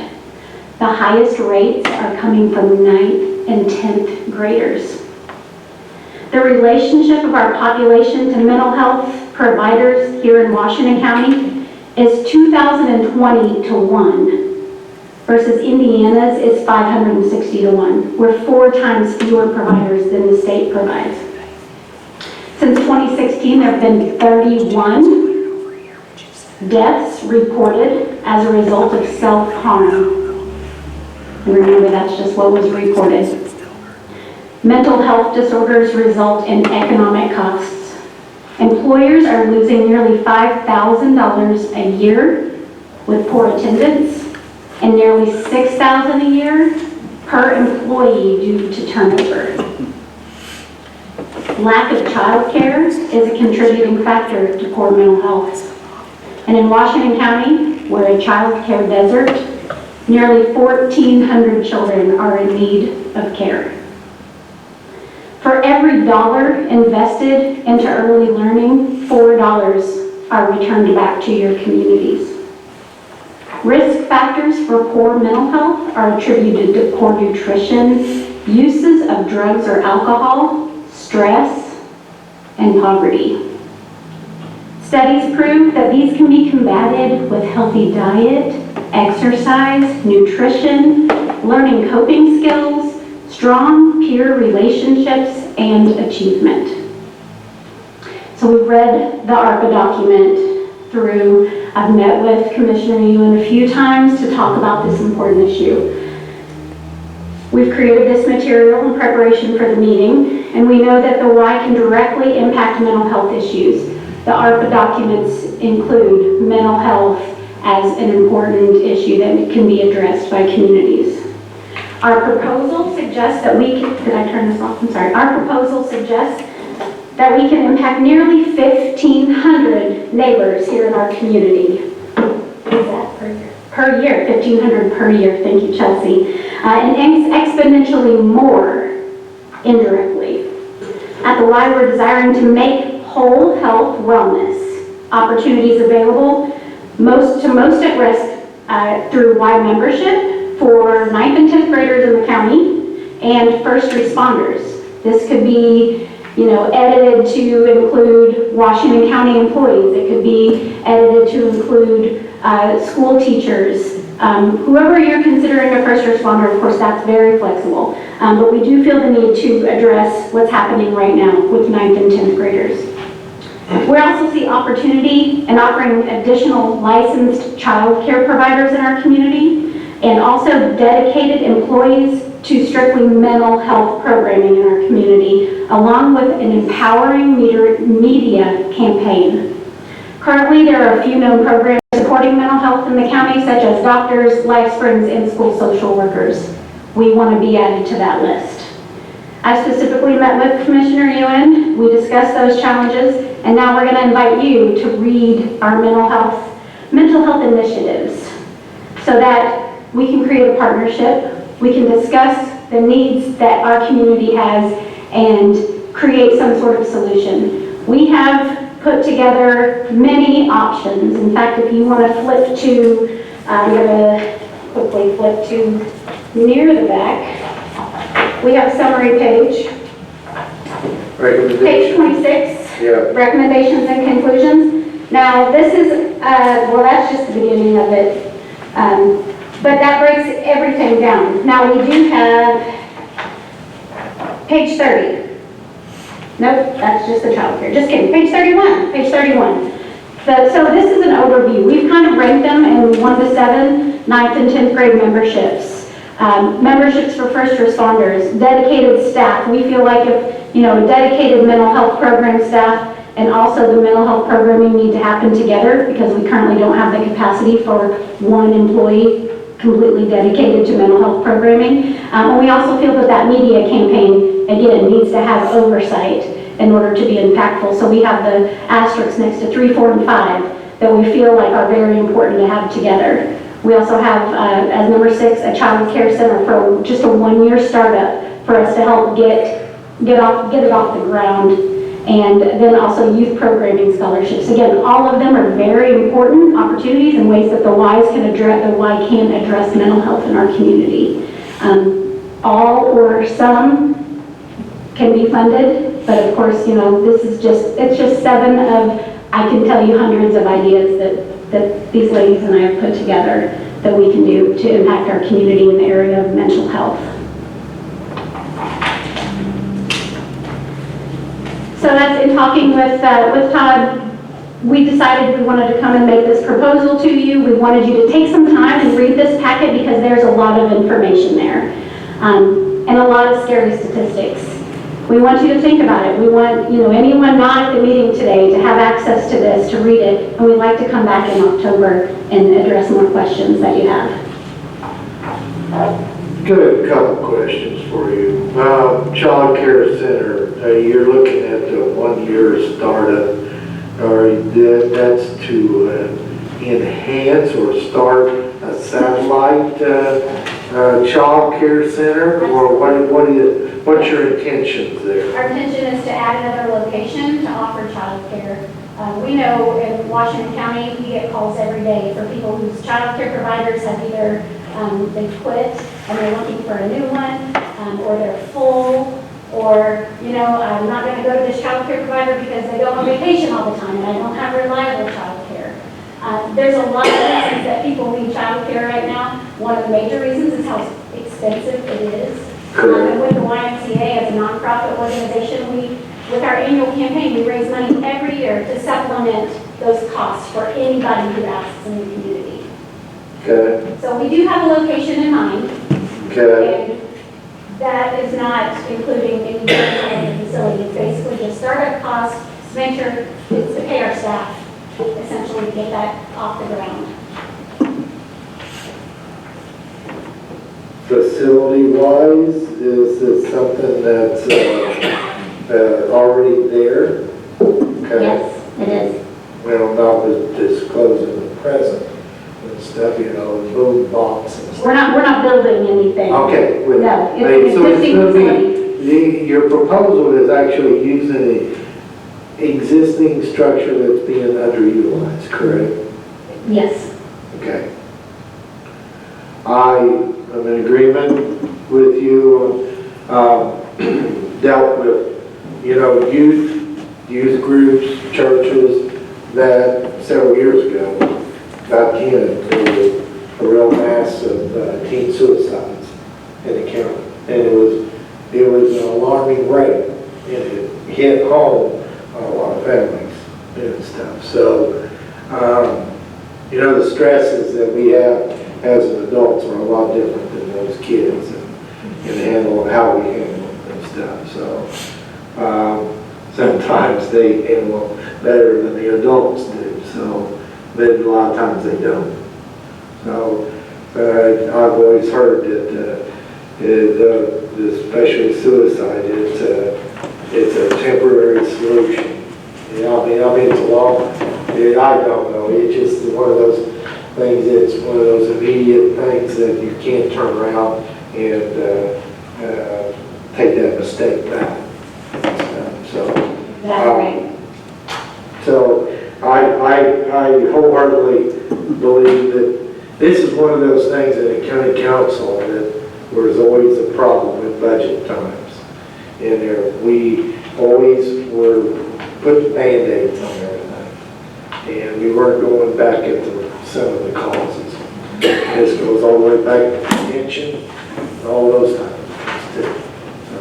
The highest rates are coming from 9th and 10th graders. The relationship of our population to mental health providers here in Washington County is 2020 to 1 versus Indiana's is 560 to 1. We're 4 times fewer providers than the state provides. Since 2016, there have been 31 deaths reported as a result of self-harm. And remember, that's just what was reported. Mental health disorders result in economic costs. Employers are losing nearly $5,000 a year with poor attendance and nearly $6,000 a year per employee due to turnover. Lack of child care is a contributing factor to poor mental health. And in Washington County, we're a child care desert. Nearly 1,400 children are in need of care. For every dollar invested into early learning, $4 are returned back to your communities. Risk factors for poor mental health are attributed to poor nutrition, uses of drugs or alcohol, stress, and poverty. Studies prove that these can be combated with healthy diet, exercise, nutrition, learning coping skills, strong peer relationships, and achievement. So we've read the ARPA document through. I've met with Commissioner Ewan a few times to talk about this important issue. We've created this material in preparation for the meeting, and we know that the why can directly impact mental health issues. The ARPA documents include mental health as an important issue that can be addressed by communities. Our proposal suggests that we can, did I turn this off? I'm sorry. Our proposal suggests that we can impact nearly 1,500 neighbors here in our community. What is that per year? Per year, 1,500 per year. Thank you, Chelsea. And exponentially more indirectly. At the Y, we're desiring to make whole health wellness opportunities available most at risk through Y membership for 9th and 10th graders in the county and first responders. This could be edited to include Washington County employees. It could be edited to include school teachers. Whoever you're considering a first responder, of course, that's very flexible. But we do feel the need to address what's happening right now with 9th and 10th graders. We also see opportunity in offering additional licensed child care providers in our community and also dedicated employees to strictly mental health programming in our community, along with an empowering media campaign. Currently, there are a few known programs supporting mental health in the county, such as doctors, Life Springs, and school social workers. We want to be added to that list. I specifically met with Commissioner Ewan. We discussed those challenges, and now we're going to invite you to read our mental health initiatives so that we can create a partnership. We can discuss the needs that our community has and create some sort of solution. We have put together many options. In fact, if you want to flip to, I'm going to quickly flip to near the back. We have a summary page. Page 26, recommendations and conclusions. Now, this is, well, that's just the beginning of it. But that breaks everything down. Now we do have page 30. Nope, that's just the child care. Just kidding. Page 31. Page 31. So this is an overview. We've kind of ranked them in 1 to 7, 9th and 10th grade memberships. Memberships for first responders, dedicated staff. We feel like if, dedicated mental health program staff and also the mental health programming need to happen together because we currently don't have the capacity for one employee completely dedicated to mental health programming. And we also feel that media campaign, again, needs to have oversight in order to be impactful. So we have the asterisks next to 3, 4, and 5 that we feel like are very important to have together. We also have, as number 6, a child care center for just a 1-year startup for us to help get get it off the ground. And then also youth programming scholarships. Again, all of them are very important opportunities and ways that the Y can address mental health in our community. All or some can be funded, but of course, it's just 7 of, I can tell you hundreds of ideas that these ladies and I have put together that we can do to impact our community in the area of mental health. So that's in talking with Todd, we decided we wanted to come and make this proposal to you. We wanted you to take some time and read this packet because there's a lot of information there and a lot of scary statistics. We want you to think about it. We want, anyone not at the meeting today to have access to this, to read it, and we'd like to come back in October and address more questions that you have. Got a couple questions for you. Child Care Center, you're looking at the 1-year startup. That's to enhance or start a satellite child care center, or what's your intentions there? Our intention is to add another location to offer child care. We know in Washington County, we get calls every day for people whose child care providers have either they've quit and they're looking for a new one, or they're full, or, I'm not going to go to this child care provider because they go on vacation all the time and I don't have reliable child care. There's a lot of reasons that people need child care right now. One of the major reasons is how expensive it is. And with the YMCA as a nonprofit organization, with our annual campaign, we raise money every year to supplement those costs for anybody who asks in the community. Okay. So we do have a location in mind. Okay. And that is not including any facility. It's basically just startup costs, to make sure it's to pay our staff, essentially to get that off the ground. Facility-wise, is it something that's already there? Okay. Yes, it is. Well, not disclosing the present and stuff, boom box and stuff. We're not building anything. Okay. No, it's an So existing it's gonna facility. your proposal is actually using an existing structure that's being underutilized, correct? Yes. Okay. I am in agreement with you. Dealt with, youth groups, churches, that several years ago, about 10, there was a real mass of teen suicides in the county. And it was an alarming rate, and it hit home on a lot of families and stuff. So, the stresses that we have as adults are a lot different than those kids, and how we handle them and stuff. So, sometimes they handle them better than the adults do. So, but a lot of times they don't. So, I've always heard that, especially suicide, it's a temporary solution. It's a long, I don't know, it's just one of those things, it's one of those immediate things that you can't turn around and take that mistake back. So I wholeheartedly believe that this is one of those things in the county council that there's always a problem with budget times. And we always were putting Band-Aids on everything. And we weren't going back into some of the causes. This goes all the way back to detention and all those types of things too. So,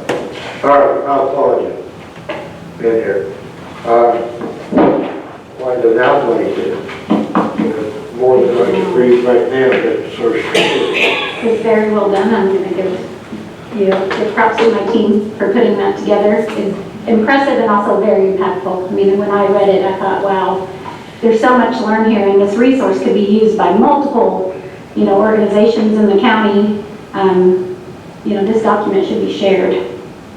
all right, I applaud you. Been here. Quite an outlay here. More than I can read right now, but for sure. It's very well done. I'm going to give props to my team for putting that together. It's impressive and also very impactful. I mean, when I read it, I thought, wow, there's so much to learn here, and this resource could be used by multiple, organizations in the county. This document should be shared,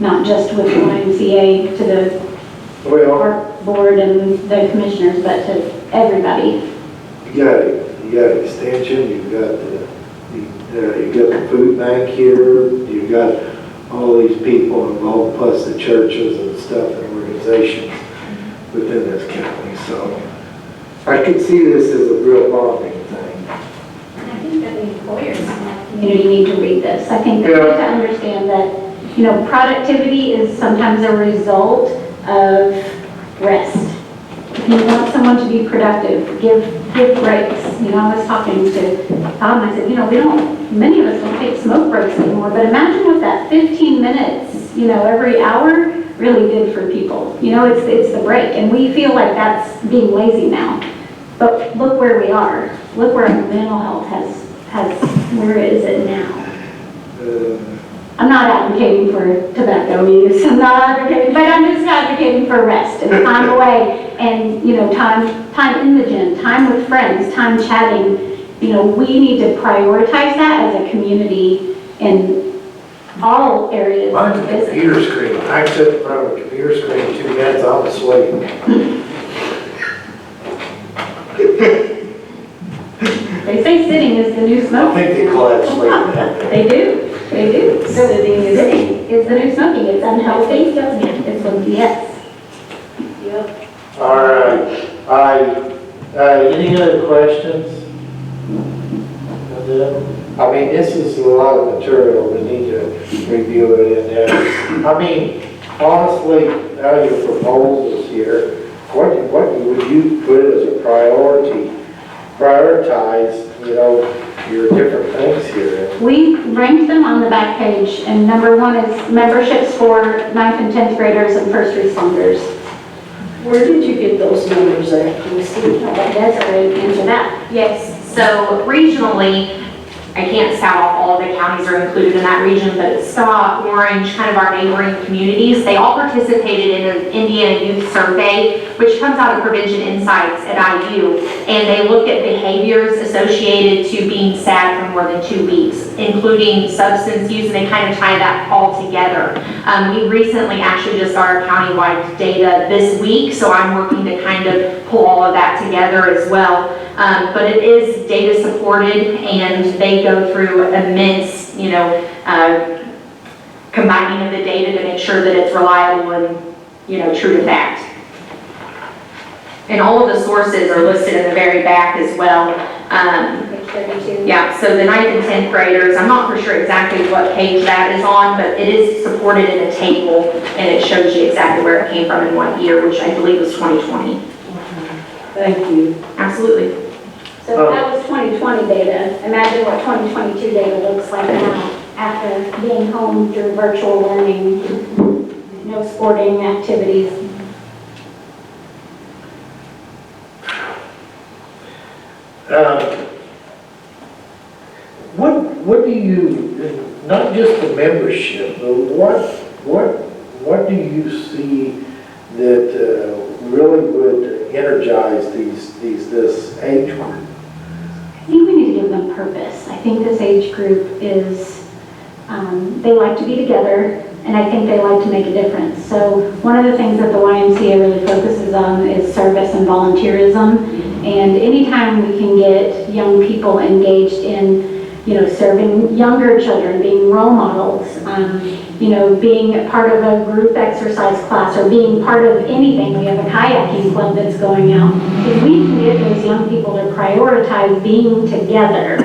not just with the YMCA to the ARP board and the commissioners, but to everybody. You got extension, you've got the food bank here, you've got all these people involved, plus the churches and stuff and organizations within this county. So I could see this as a real bonding thing. I think that the employers in that community need to read this. I think they need to understand that, you know, productivity is sometimes a result of rest. If you want someone to be productive, give breaks. You know, I was talking to Tom, and I said, you know, many of us don't take smoke breaks anymore, but imagine what that 15 minutes, you know, every hour really did for people. You know, it's the break, and we feel like that's being lazy now. But look where we are. Look where our mental health where is it now? I'm not advocating for tobacco use, I'm not advocating, but I'm just advocating for rest and time away and, you know, time in the gym, time with friends, time chatting. You know, we need to prioritize that as a community in all areas Mine's of a business. computer screen. I sit in front of a computer screen 2 minutes, I'm asleep. They say sitting is the new I smoking. think they call that sleeping. They do. Sitting is- Sitting is the new smoking. It's unhealthy. It's, yes. Yep. All right. Any other questions? I mean, this is a lot of material, we need to review it in there. I mean, honestly, out of your proposals here, what would you put as a priority? Prioritize, you know, your different things here. We ranked them on the back page, and number 1 is memberships for 9th and 10th graders and first responders. Where did you get those numbers at? Can we see? Desiree, answer that. Yes, so regionally, I can't sound off all of the counties are included in that region, but Scott, Orange, kind of our neighboring communities, they all participated in an Indiana Youth Survey, which comes out of Prevention Insights at IU, and they look at behaviors associated to being sad for more than 2 weeks, including substance use, and they kind of tie that all together. We recently actually just got our countywide data this week, so I'm working to kind of pull all of that together as well. But it is data supported, and they go through immense, you know, combining of the data to make sure that it's reliable and, you know, true to fact. And all of the sources are listed in the very back as well. Page 32. Yeah, so the 9th and 10th graders, I'm not for sure exactly what page that is on, but it is supported in a table, and it shows you exactly where it came from in what year, which I believe was 2020. Thank you. Absolutely. So that was 2020 data. Imagine what 2022 data looks like now after being home through virtual learning, no sporting activities. What do you, not just the membership, but what do you see that really would energize this age group? I think we need to give them purpose. I think this age group is, they like to be together, and I think they like to make a difference. So one of the things that the YMCA really focuses on is service and volunteerism. And anytime we can get young people engaged in, you know, serving younger children, being role models, you know, being part of a group exercise class or being part of anything. We have a kayaking club that's going out. If we can get those young people to prioritize being together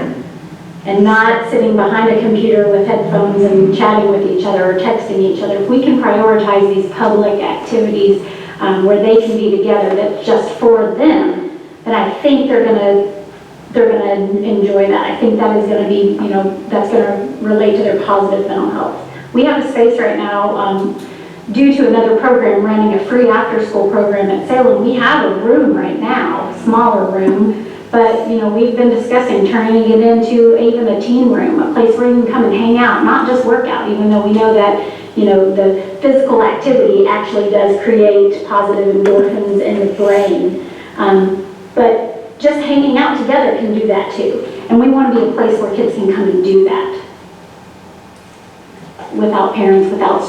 and not sitting behind a computer with headphones and chatting with each other or texting each other, if we can prioritize these public activities where they can be together, that's just for them, then I think they're gonna enjoy that. I think that is gonna be, you know, that's gonna relate to their positive mental health. We have a space right now, due to another program running a free after-school program at Salem. We have a room right now, a smaller room, but, you know, we've been discussing turning it into even a teen room, a place where you can come and hang out, not just work out, even though we know that, you know, the physical activity actually does create positive endorphins in the brain. But just hanging out together can do that too. And we want to be a place where kids can come and do that without parents, without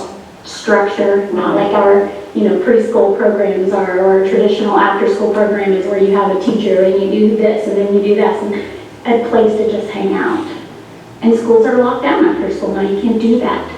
structure, not like our, you know, preschool programs are, or our traditional after-school program is where you have a teacher and you do this and then you do that, and a place to just hang out. And schools are locked down after school now, you can't do that.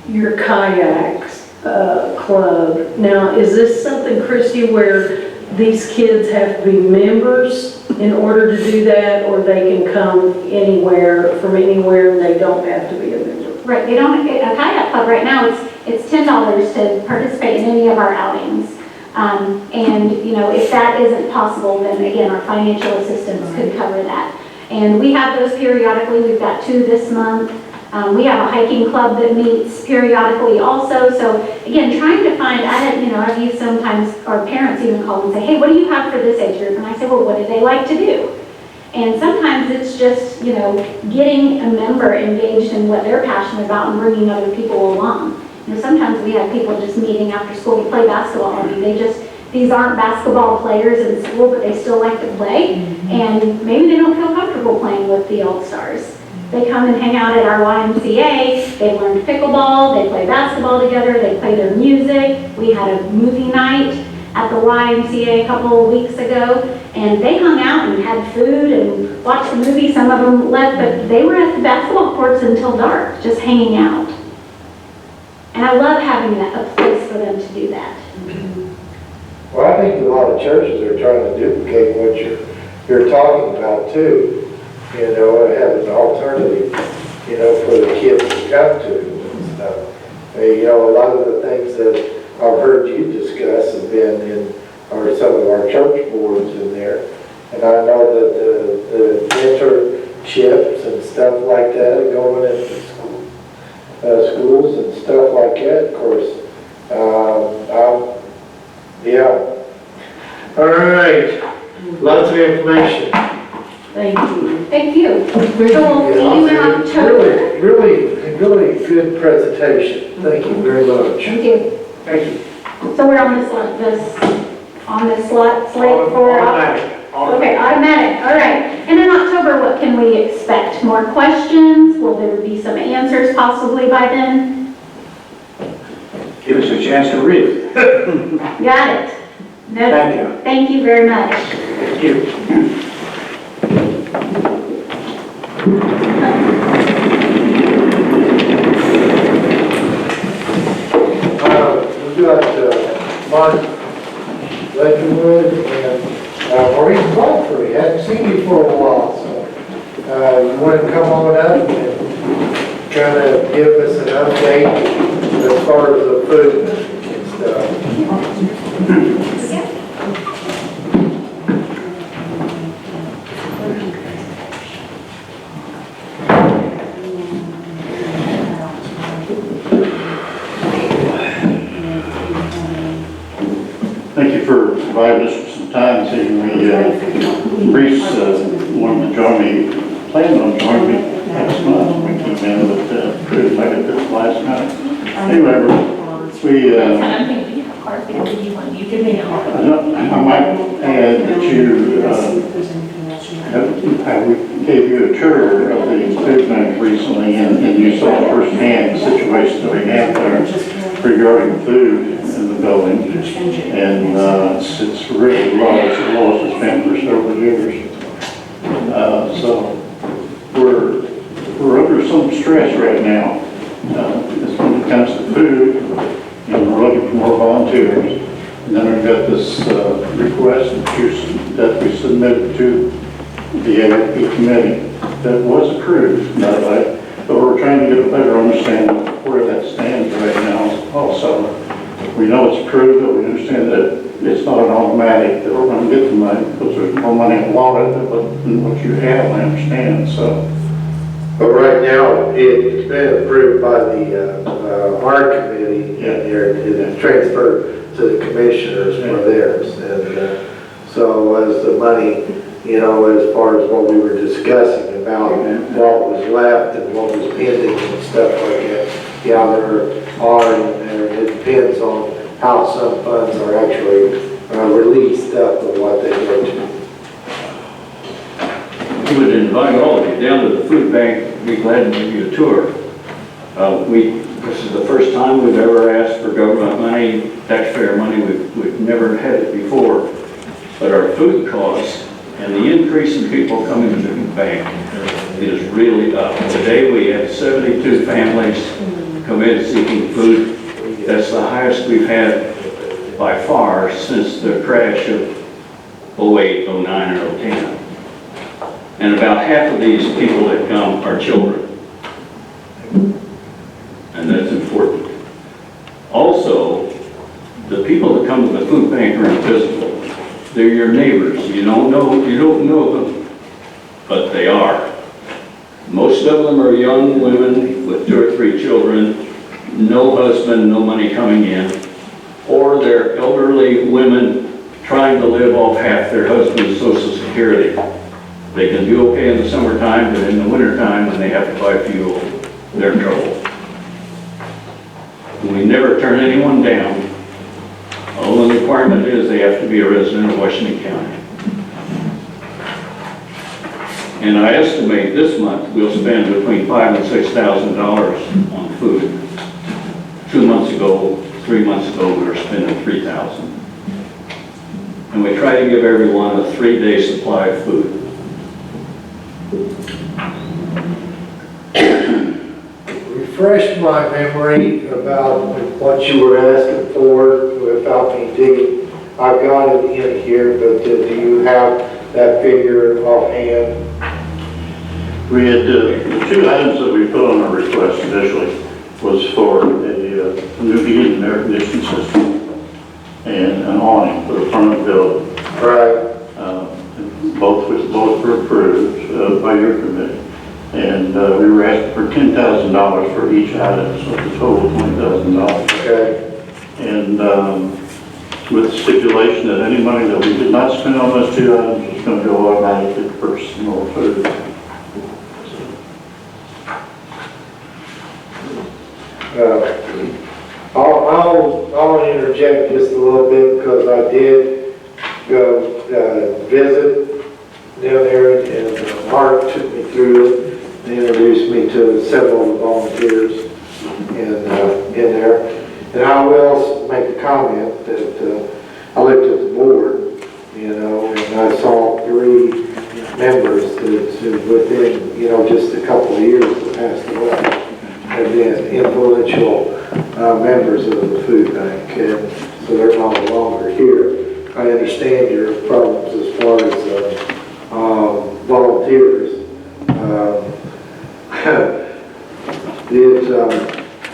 your kayaks club. Now, is this something, Christie, where these kids have to be members in order to do that, or they can come anywhere, from anywhere, and they don't have to be a member? Right, they don't, a kayak club right now, it's $10 to participate in any of our outings. And, you know, if that isn't possible, then again, our financial assistance could cover that. And we have those periodically. We've got 2 this month. We have a hiking club that meets periodically also. So again, trying to find, I've used sometimes, our parents even call and say, hey, what do you have for this age group? And I say, well, what do they like to do? And sometimes it's just, you know, getting a member engaged in what they're passionate about and bringing other people along. You know, sometimes we have people just meeting after school to play basketball. I mean, these aren't basketball players in school, but they still like to play. And maybe they don't feel comfortable playing with the All-Stars. They come and hang out at our YMCA. They've learned pickleball. They play basketball together. They play their music. We had a movie night at the YMCA a couple of weeks ago, and they hung out and had food and watched the movie. Some of them left, but they were at the basketball courts until dark, just hanging out. And I love having a place for them to do that. Well, I think a lot of churches are trying to duplicate what you're talking about too. You know, have an alternative, you know, for the kids to come to and stuff. You know, a lot of the things that I've heard you discuss have been in, or some of our church boards in there. And I know that the internships and stuff like that are going into schools and stuff like that, of course. Yeah. All right. Lots of information. Thank you. Thank you. So we'll see you in October. Really good presentation. Thank you very much. Thank you. Thank you. So we're on this slate for... Automatic. Okay, automatic, all right. And in October, what can we expect? More questions? Will there be some answers possibly by then? Give us a chance to read. Got it. No, Thank you. Thank you very much. Thank you. We've got Mark Ledgerwood and Maurice Godfrey. Hadn't seen you for a while, so you want to come on up and kind of give us an update as far as the food and stuff. Thank you for providing us with some time to Reese wanted to join me, planned on joining me next month. We came in, but couldn't make it this last night. Anyway, I might add that we gave you a tour of the food bank recently, and you saw firsthand the situation that we have there regarding food in the building, and it's really low. It's the lowest it's been for several years. So we're under some stress right now when it comes to food, and we're looking for more volunteers. And then we've got this request that we submitted to the ARP committee that was approved, by the way, but we're trying to get a better understanding of where that stands right now also. We know it's approved, but we understand that it's not an automatic that we're going to get the money, because there's more money allotted than what you have, I understand, so. But right now, it's been approved by the ARP committee, and it's transferred to the commissioners for theirs. And so as the money, you know, as far as what we were discussing about what was left and what was pending and stuff like that, yeah, there are, and it depends on how some funds are actually released up and what they go to. We would invite all of you down to the food bank. We'd be glad to give you a tour. This is the first time we've ever asked for government money, taxpayer money. We've never had it before. But our food costs And the increase in people coming to the food bank is really up. Today, we had 72 families come in seeking food. That's the highest we've had by far since the crash of 08, 09, or 10. And about half of these people that come are children. And that's important. Also, the people that come to the food bank are invisible. They're your neighbors. You don't know them, but they are. Most of them are young women with 2 or 3 children, no husband, no money coming in, or they're elderly women trying to live off half their husband's Social Security. They can do okay in the summertime, but in the wintertime, when they have to buy fuel, they're in trouble. We never turn anyone down. All the requirement is they have to be a resident of Washington County. And I estimate this month we'll spend between $5,000 and $6,000 on food. 2 months ago, 3 months ago, we were spending $3,000. And we try to give everyone a 3-day supply of food. Refresh my memory about what you were asking for without me digging. I've got it in here, but do you have that figure offhand? We had, the 2 items that we put on our request initially was for a new heating and air conditioning system and an awning for the front of the building. Right. Both were approved by your committee. And we were asking for $10,000 for each item, so the total $20,000. Okay. And with the stipulation that any money that we did not spend on those 2 items was going to go automatically to purchasing more food. I'll interject just a little bit because I did go visit down there and Mark took me through it. They introduced me to several of the volunteers in there. And I will make a comment that I looked at the board, and I saw 3 members that within, just a couple of years that passed away have been influential members of the food bank, and so they're no longer here. I understand your problems as far as volunteers.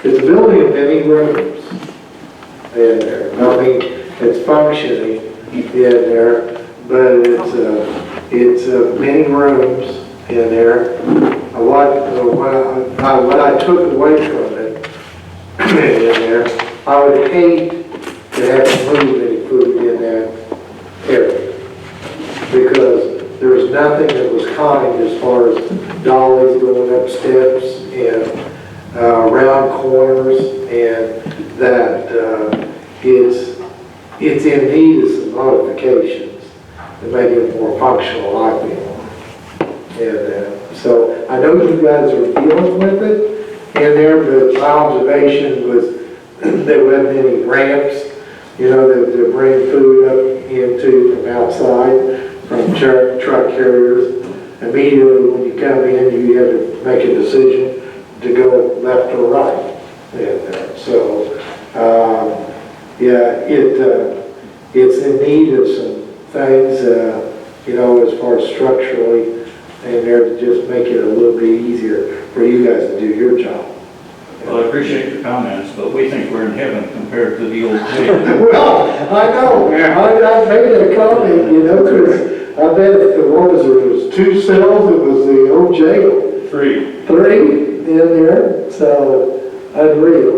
It's a building of many rooms in there. I mean, it's functioning in there, but it's many rooms in there. What I took away from it in there, I would hate to have to move any food in that area because there was nothing that was kind as far as dollies going up steps and around corners, and that it's in need of some modifications to make it more functional, I feel. And so I know you guys are dealing with it in there, but my observation was there wasn't any ramps, that to bring food up into from outside, from truck carriers. Immediately when you come in, you have to make a decision to go left or right in there. So, it's in need of some things, as far as structurally, and there to just make it a little bit easier for you guys to do your job. Well, I appreciate your comments, but we think we're in heaven compared to the old jail. Well, I know. I made a comment, because I bet if there was 2 cells, it was the old jail. 3. 3 in there, so unreal.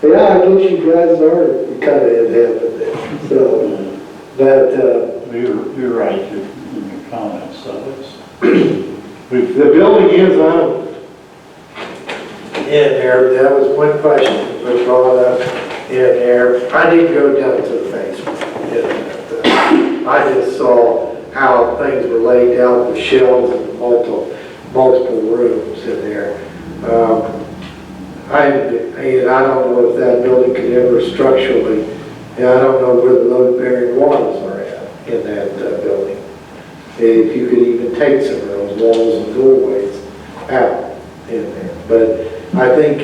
Yeah, I guess you guys are kind of in heaven there. So, but You're right in your comments. So the building is owned in there. That was one question that was brought up in there. I didn't go down to the basement. I just saw how things were laid out with shelves and multiple rooms in there. I don't know if that building could ever structurally, I don't know where the load-bearing walls are at in that building. if you could even take some of those walls and doorways out in there. But I think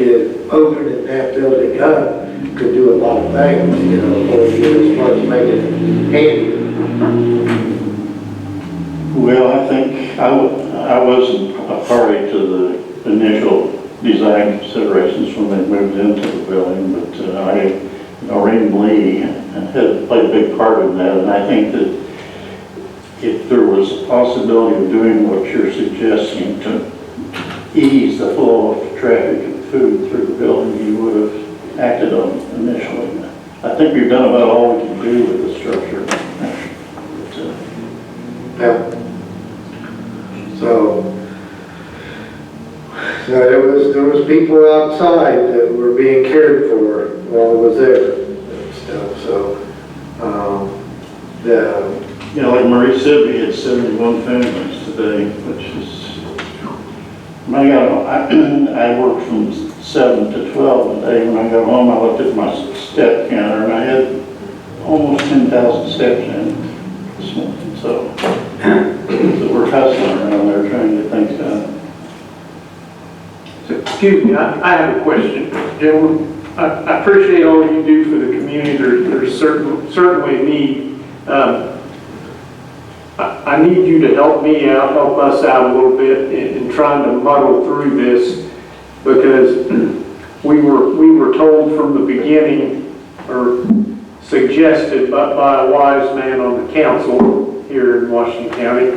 opening that building up could do a lot of things, you know, for you as far as making it handier. Well, I think I wasn't a party to the initial design considerations when they moved into the building, but Maureen Lee had played a big part in that, and I think that if there was a possibility of doing what you're suggesting to ease the flow of traffic and food through the building, you would have acted on it initially. I think we've done about all we can do with the structure. Yeah. So there was people outside that were being cared for while I was there and stuff, so, You know, like Marie said, we had 71 families today, which is, I worked from 7 to 12 a day. When I got home, I looked at my step counter, and I had almost 10,000 steps in this morning. So we're hustling around there trying to get things done. So, excuse me, I have a question. Gentlemen, I appreciate all you do for the community. There's certainly a need. I need you to help me out, help us out a little bit in trying to muddle through this, because we were told from the beginning, or suggested by a wise man on the council here in Washington County,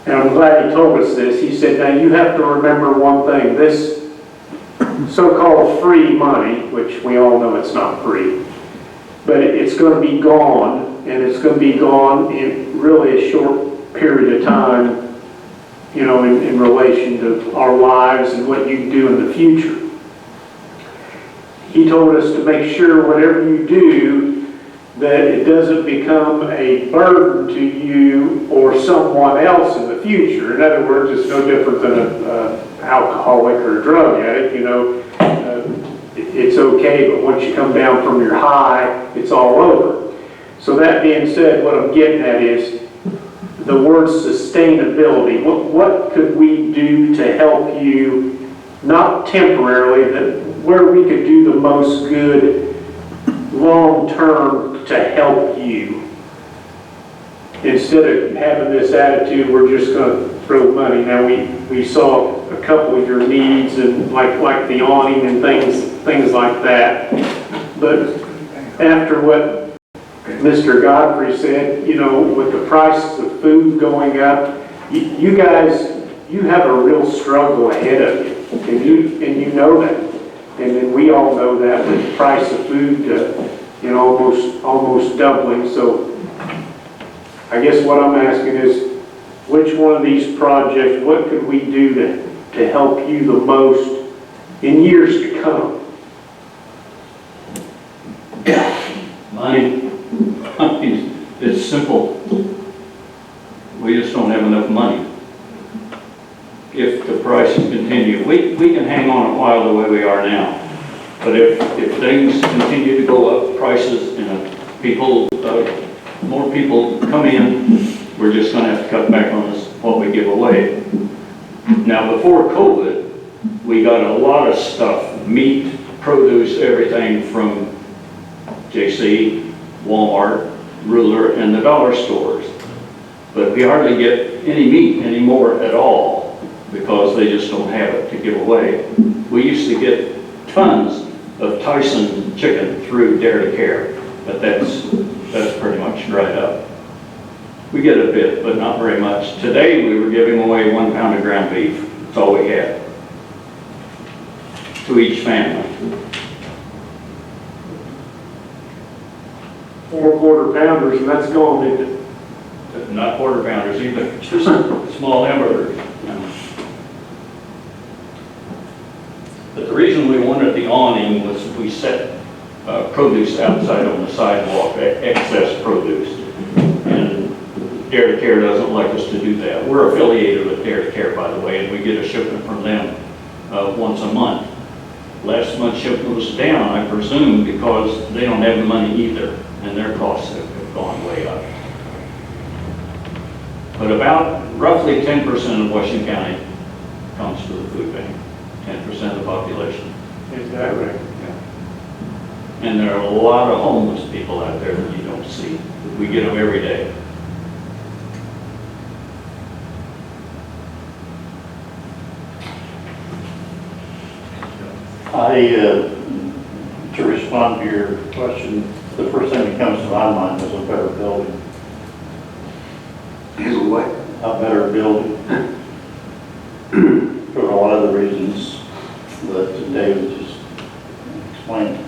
and I'm glad he told us this. He said, now you have to remember one thing, this so-called free money, which we all know it's not free, but it's going to be gone, and it's going to be gone in really a short period of time, you know, in relation to our lives and what you do in the future. He told us to make sure whatever you do, that it doesn't become a burden to you or someone else in the future. In other words, it's no different than an alcoholic or a drug addict, you know. It's okay, but once you come down from your high, it's all over. So that being said, what I'm getting at is the word sustainability. What could we do to help you, not temporarily, but where we could do the most good long-term to help you? Instead of having this attitude, we're just going to throw money. Now, we saw a couple of your needs, and like the awning and things like that. But after what Mr. Godfrey said, you know, with the prices of food going up, you guys, you have a real struggle ahead of you, and you know that. And then we all know that with the price of food, you know, almost doubling. So I guess what I'm asking is, which one of these projects, what could we do to help you the most in years to come? Money. It's simple. We just don't have enough money. If the prices continue, we can hang on a while the way we are now. But if things continue to go up, prices, and more people come in, we're just going to have to cut back on what we give away. Now, before COVID, we got a lot of stuff, meat, produce, everything from JC, Walmart, Ruler, and the dollar stores. But we hardly get any meat anymore at all because they just don't have it to give away. We used to get tons of Tyson chicken through Dare to Care, but that's pretty much dried up. We get a bit, but not very much. Today we were giving away 1 pound of ground beef. That's all we had to each family. 4 quarter-pounders, and that's gone, isn't it? Not quarter pounders either, just small hamburgers. But the reason we wanted the awning was we set produce outside on the sidewalk, excess produce. And Dare to Care doesn't like us to do that. We're affiliated with Dare to Care, by the way, and we get a shipment from them once a month. Last month's shipment was down, I presume, because they don't have the money either, and their costs have gone way up. But about roughly 10% of Washington County comes to the food bank, 10% of the population. Is that right? And there are a lot of homeless people out there that you don't see. We get them every day. To respond to your question, the first thing that comes to my mind is a better building. Is what? A better building. For a lot of the reasons that David just explained.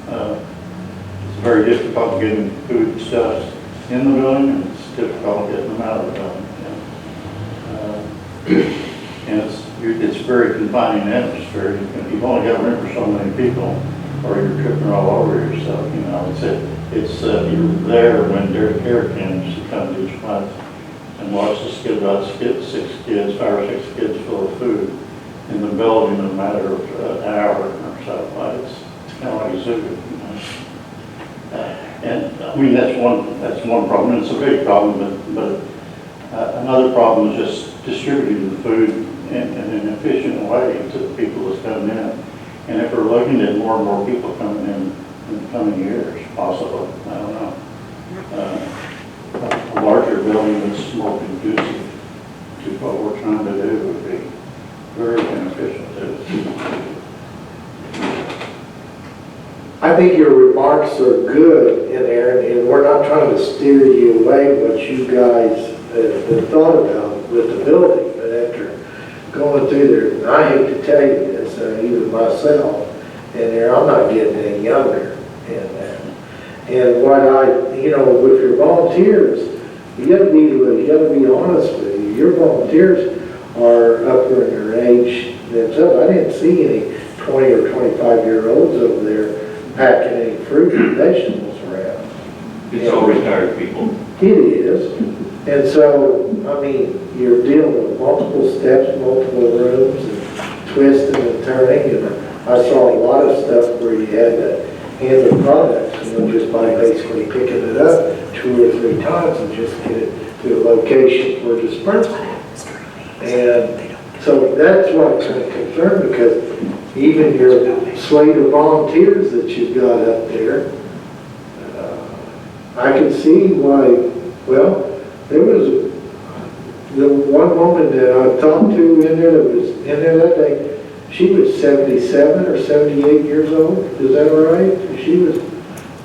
It's very difficult getting food stuff in the building, and it's difficult getting them out of the building. And it's very confining atmosphere. You've only got room for so many people, or you're tripping all over yourself. You know, you're there when their care teams come each month and watch us get about 5 or 6 kids full of food in the building in a matter of an hour or so. It's kind of like a zoo, you know. And I mean, that's one problem. It's a big problem, but another problem is just distributing the food in an efficient way to the people that's coming in. And if we're looking at more and more people coming in the coming years, possibly, I don't know. A larger building that's more conducive to what we're trying to do would be very beneficial to us. I think your remarks are good in there, and we're not trying to steer you away what you guys have thought about with the building, but after going through there, and I hate to tell you this, even myself, and there, I'm not getting any younger in that. And what with your volunteers, you gotta be honest with you. Your volunteers are upper in their age themselves. I didn't see any 20 or 25-year-olds over there packing any fruit and vegetables around. It's all retired people. It is. And so, I mean, you're dealing with multiple steps, multiple rooms, and twisting and turning, and I saw a lot of stuff where you had to hand the products, just by basically picking it up 2 or 3 times and just get it to a location for disbursement. And so that's what's a concern, because even your slate of volunteers that you've got up there, I can see why, well, there was the one woman that I talked to in there that was in there that day, she was 77 or 78 years old, is that right? She was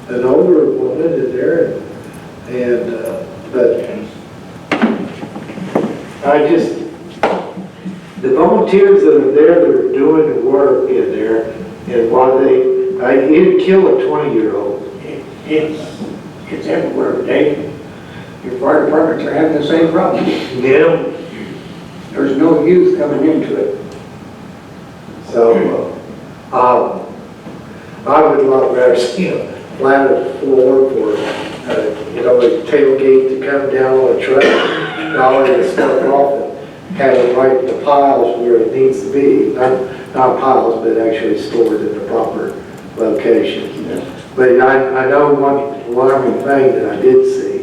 an older woman in there, but the volunteers that are there that are doing the work in there, and why it'd kill a 20-year-old. It's everywhere, Dave. Your fire departments are having the same problem. Yeah. There's no youth coming into it. So, I would a lot rather see a flatter floor for, a tailgate to come down on a truck, dolly the stuff off, and have it right in the piles where it needs to be. Not piles, but actually stored in the proper location. Yeah. But I know one alarming thing that I did see.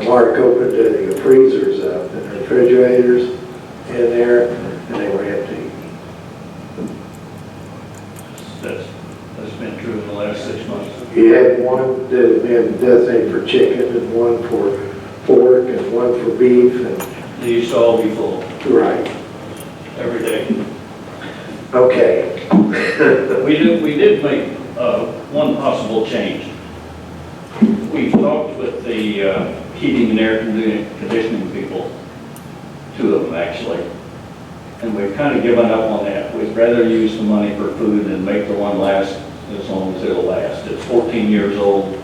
Mark opened the freezers up and the refrigerators in there, and they were empty. That's been true in the last 6 months. You had one that had been designated for chicken, and one for pork, and one for beef, and They used to all be full right. every day. Okay. We did make one possible change. We talked with the heating and air conditioning people, 2 of them actually, and we've kind of given up on that. We'd rather use the money for food and make the one last as long as it'll last. It's 14 years old.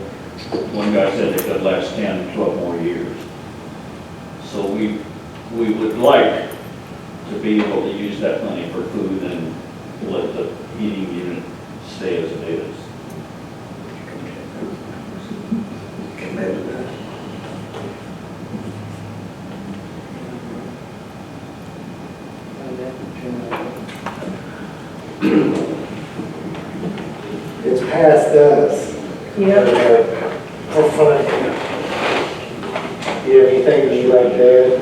One guy said it could last 10, 12 more years. So we would like to be able to use that money for food and let the heating unit stay as it is. It's past us. Yeah. How funny. You have anything that you'd like to add,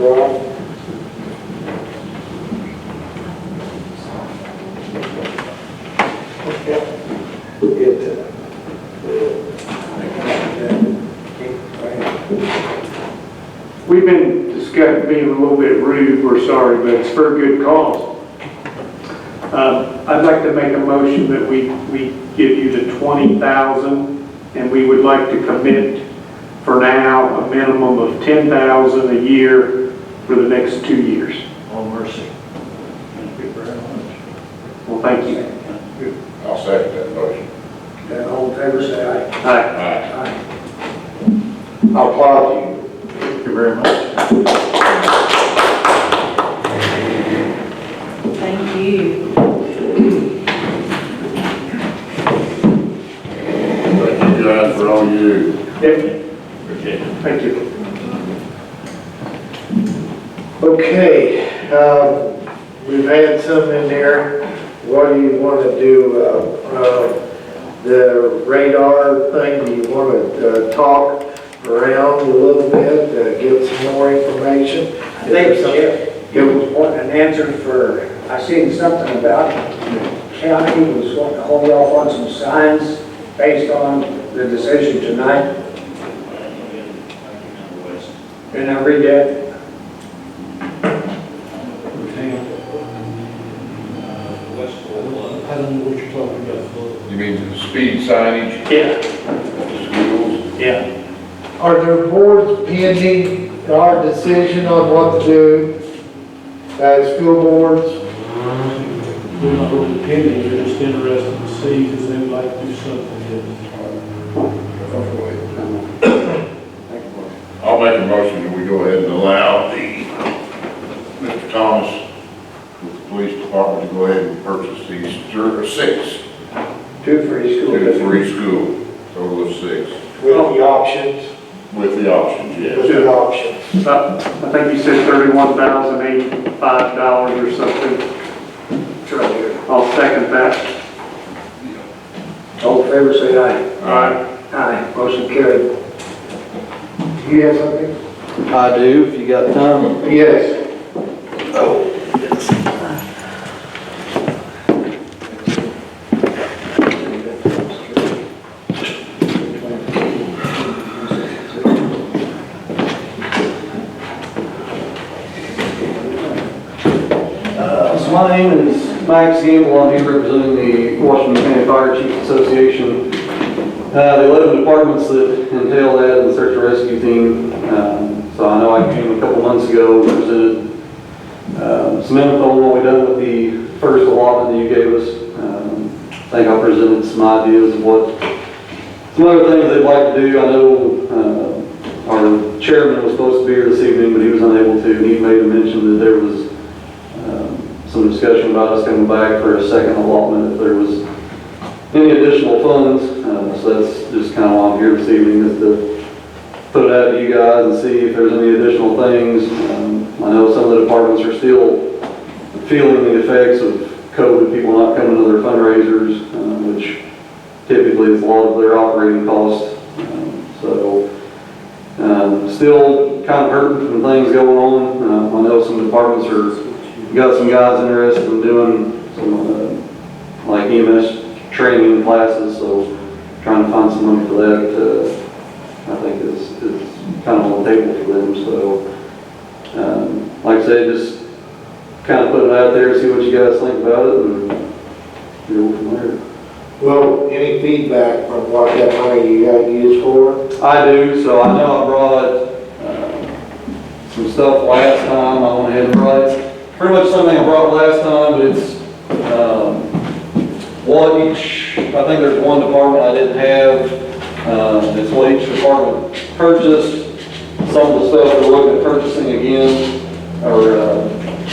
we're sorry, but it's for a good cause. I'd like to make a motion that we give you the 20,000, and we would like to commit for now a minimum of 10,000 a year for the next 2 years. Oh, mercy. Thank you very much. Well, thank you. I'll second that motion. Then all in favor, say aye. Aye. Aye. I'll applaud you. Thank you very much. Thank you. Thank you guys for all you do. Yep. Appreciate it. Thank you. Okay, we've had some in there. What do you want to do? The radar thing, do you want to talk around a little bit, get some more information? I think it was wanting an answer for, I seen something about the county was wanting to hold off on some signs based on the decision tonight. Didn't I read that? I don't know what you're talking about. You mean the speed signage? Yeah. Schools? Yeah. Are there boards pending our decision on what to do? School boards? We're not really pending, we're just interested to see if they would like to do something. I'll make a motion that we go ahead and allow Mr. Thomas with the police department to go ahead and purchase these 6. 2 for each school. 2 for each school, total of 6. With the options? With the options, With yes. the options. I think you said $31,085 or something. It's right here. I'll second that. All in favor, say aye. Aye. Aye. Motion carried. You have something? I do, if you got time. Yes. So my name is Max Gamble. I'm here representing the Washington County Fire Chiefs Association. The 11 departments that entail that in the search and rescue team. So I know I came a couple months ago, presented some info on what we done with the first allotment that you gave us. I think I presented some ideas of what, some other things they'd like to do. I know our chairman was supposed to be here this evening, but he was unable to. He made a mention that there was some discussion about us coming back for a second allotment if there was any additional funds. So that's just kind of why I'm here this evening, is to put it out to you guys and see if there's any additional things. I know some of the departments are still feeling the effects of COVID, people not coming to their fundraisers, which typically is a lot of their operating costs. Still kind of hurting from things going on. I know some departments got some guys interested in doing some like EMS training classes, so trying to find some money for that, I think is kind of on the table for them. So, like I said, just kind of put it out there, see what you guys think about it, and go from there. Well, any feedback from what that money you got used for? I do, so I know I brought some stuff last time. I went ahead and brought pretty much something I brought last time, but it's what each, I think there's one department I didn't have. It's what each department purchased. Some of the stuff we're looking at purchasing again, or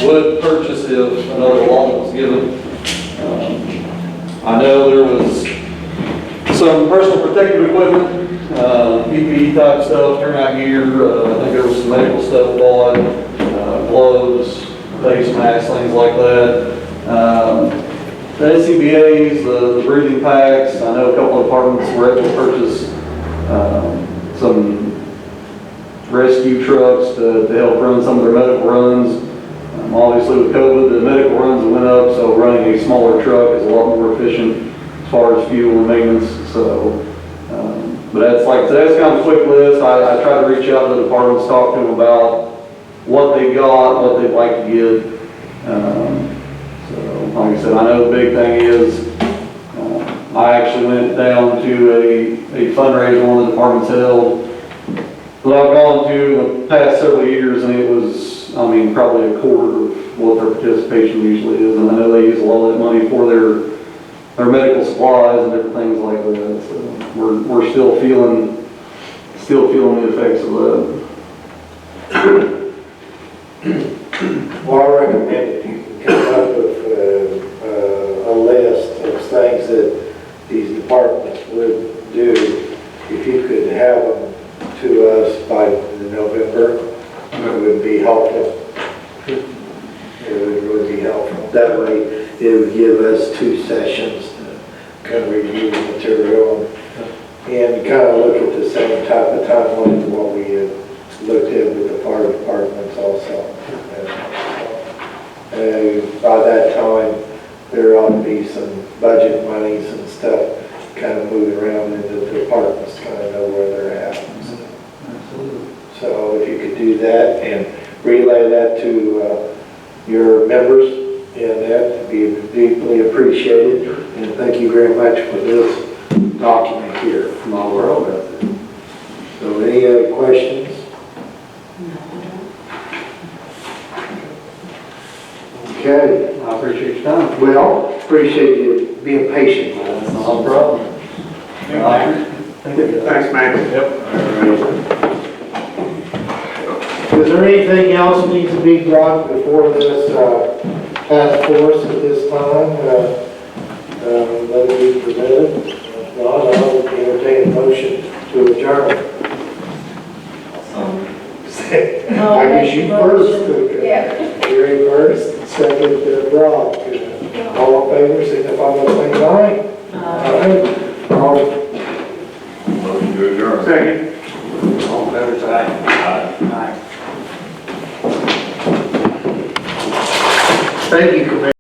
would purchase if another allotment was given. I know there was some personal protective equipment, PPE type stuff, turnout gear. I think there was some medical stuff bought, gloves, face masks, things like that. The SCBA's, the breathing packs. I know a couple of departments were able to purchase some rescue trucks to help run some of their medical runs. Obviously with COVID, the medical runs went up, so running a smaller truck is a lot more efficient as far as fuel and maintenance. So, but that's like, so that's kind of a quick list. I tried to reach out to the departments, talk to them about what they got, what they'd like to get. So, like I said, I know the big thing is, I actually went down to a fundraiser one of the departments held that I've gone to in the past several years, and it was, I mean, probably a quarter of what their participation usually is, and I know they use a lot of that money for their medical supplies and different things like that, so we're still feeling the effects of that. Well, I recommend if you can come up with a list of things that these departments would do, if you could have them to us by November, it would be helpful. It would really be helpful. That way, it would give us 2 sessions to kind of review the material and kind of look at the same type of timeline as what we had looked at with the fire departments also. By that time, there ought to be some budget monies and stuff kind of moving around, and the departments kind of know where they're at. So if you could do that and relay that to your members, and that would be deeply appreciated. And thank you very much for this document here from all world out there. So any other questions? Okay. I appreciate your time. Well, appreciate you being patient with us. No problem. Thanks, man. Is there anything else needs to be brought before this task force at this time? Let it be presented. If not, I'll entertain a motion to adjourn. I guess you first. Yeah. Gary first, second Brock. All in favor, signify by saying aye. Aye. All Motion to adjourn. Second. All in favor, say aye. Thank you, Commissioner.